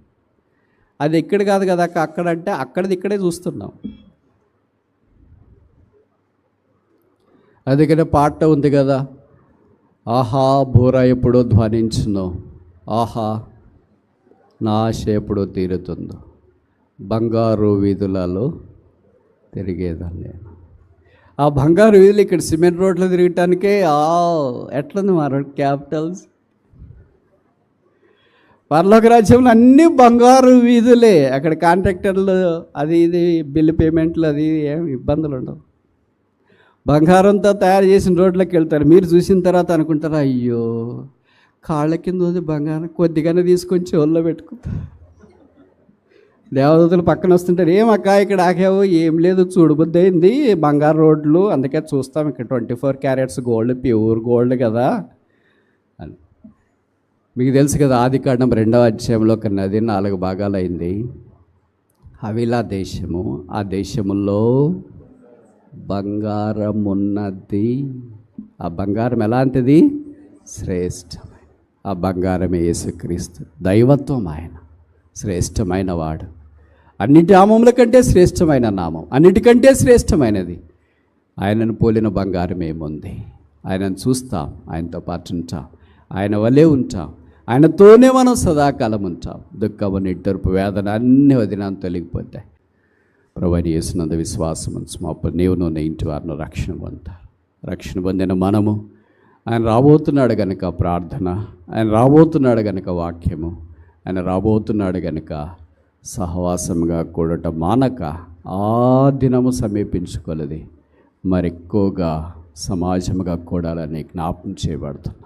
అది ఇక్కడ కాదు కదా అక్క, అక్కడంటే అక్కడిది ఇక్కడే చూస్తున్నాం. అందుకనే పాట ఉంది కదా, ఆహా బూర ఎప్పుడో ధ్వనించును, ఆహా నా ఆశ ఎప్పుడో తీరుతుందో, బంగారు వీధులలో తిరిగేదాన్ని నేను. ఆ బంగారు వీధులు ఇక్కడ సిమెంట్ రోడ్లో తిరగటానికే ఎట్లుంది మా రోడ్ క్యాపిటల్స్. పరలోక రాజ్యంలో అన్నీ బంగారు వీధులే. అక్కడ కాంట్రాక్టర్లు అది ఇది బిల్లు పేమెంట్లు అది ఏం ఇబ్బందులు ఉండవు. బంగారంతో తయారు చేసిన రోడ్లోకి వెళ్తారు. మీరు చూసిన తర్వాత అనుకుంటారు, అయ్యో కాళ్ళ కింద ఉంది బంగారం, కొద్దిగానే తీసుకొని చెవుల్లో పెట్టుకుంటారు. దేవదూతలు పక్కన వస్తుంటారు, ఏమక్క ఇక్కడ ఆగావు? ఏం లేదు, చూడబుద్ధి అయింది, బంగారు రోడ్లు అందుకే చూస్తాం, ఇక్కడ 24 క్యారెట్స్ గోల్డ్, ప్యూర్ గోల్డ్ కదా అని. మీకు తెలుసు కదా, ఆదికాండం 2వ అధ్యాయంలో ఒక నది 4 భాగాలు అయింది. హవిలా దేశము, ఆ దేశములో బంగారం ఉన్నది. ఆ బంగారం ఎలాంటిది? శ్రేష్టమైన. ఆ బంగారమే యేసుక్రీస్తు. దైవత్వం ఆయన, శ్రేష్టమైన వాడు. అన్నిటి నామముల కంటే శ్రేష్టమైన నామం, అన్నిటికంటే శ్రేష్టమైనది. ఆయనను పోలిన బంగారం ఏముంది? ఆయనను చూస్తాం, ఆయనతో పాటు ఉంటాం, ఆయన వలే ఉంటాం, ఆయనతోనే మనం సదాకాలం ఉంటాం. దుఃఖము, నిట్టూర్పు, వేదన అన్నీ వదినాన్ని తొలగిపోతాయి. ప్రభువైన యేసునందు విశ్వాసం ఉంచుము, నీవును నీ ఇంటి వారిని రక్షణ పొందుతారు. రక్షణ పొందిన మనము, ఆయన రాబోతున్నాడు కనుక ప్రార్థన, ఆయన రాబోతున్నాడు కనుక వాక్యము, ఆయన రాబోతున్నాడు కనుక సహవాసముగా కూడటం మానక ఆ దినము సమీపించుకోలేది మరెక్కువగా సమాజముగా కూడాలని జ్ఞాపకం చేయబడుతుంది.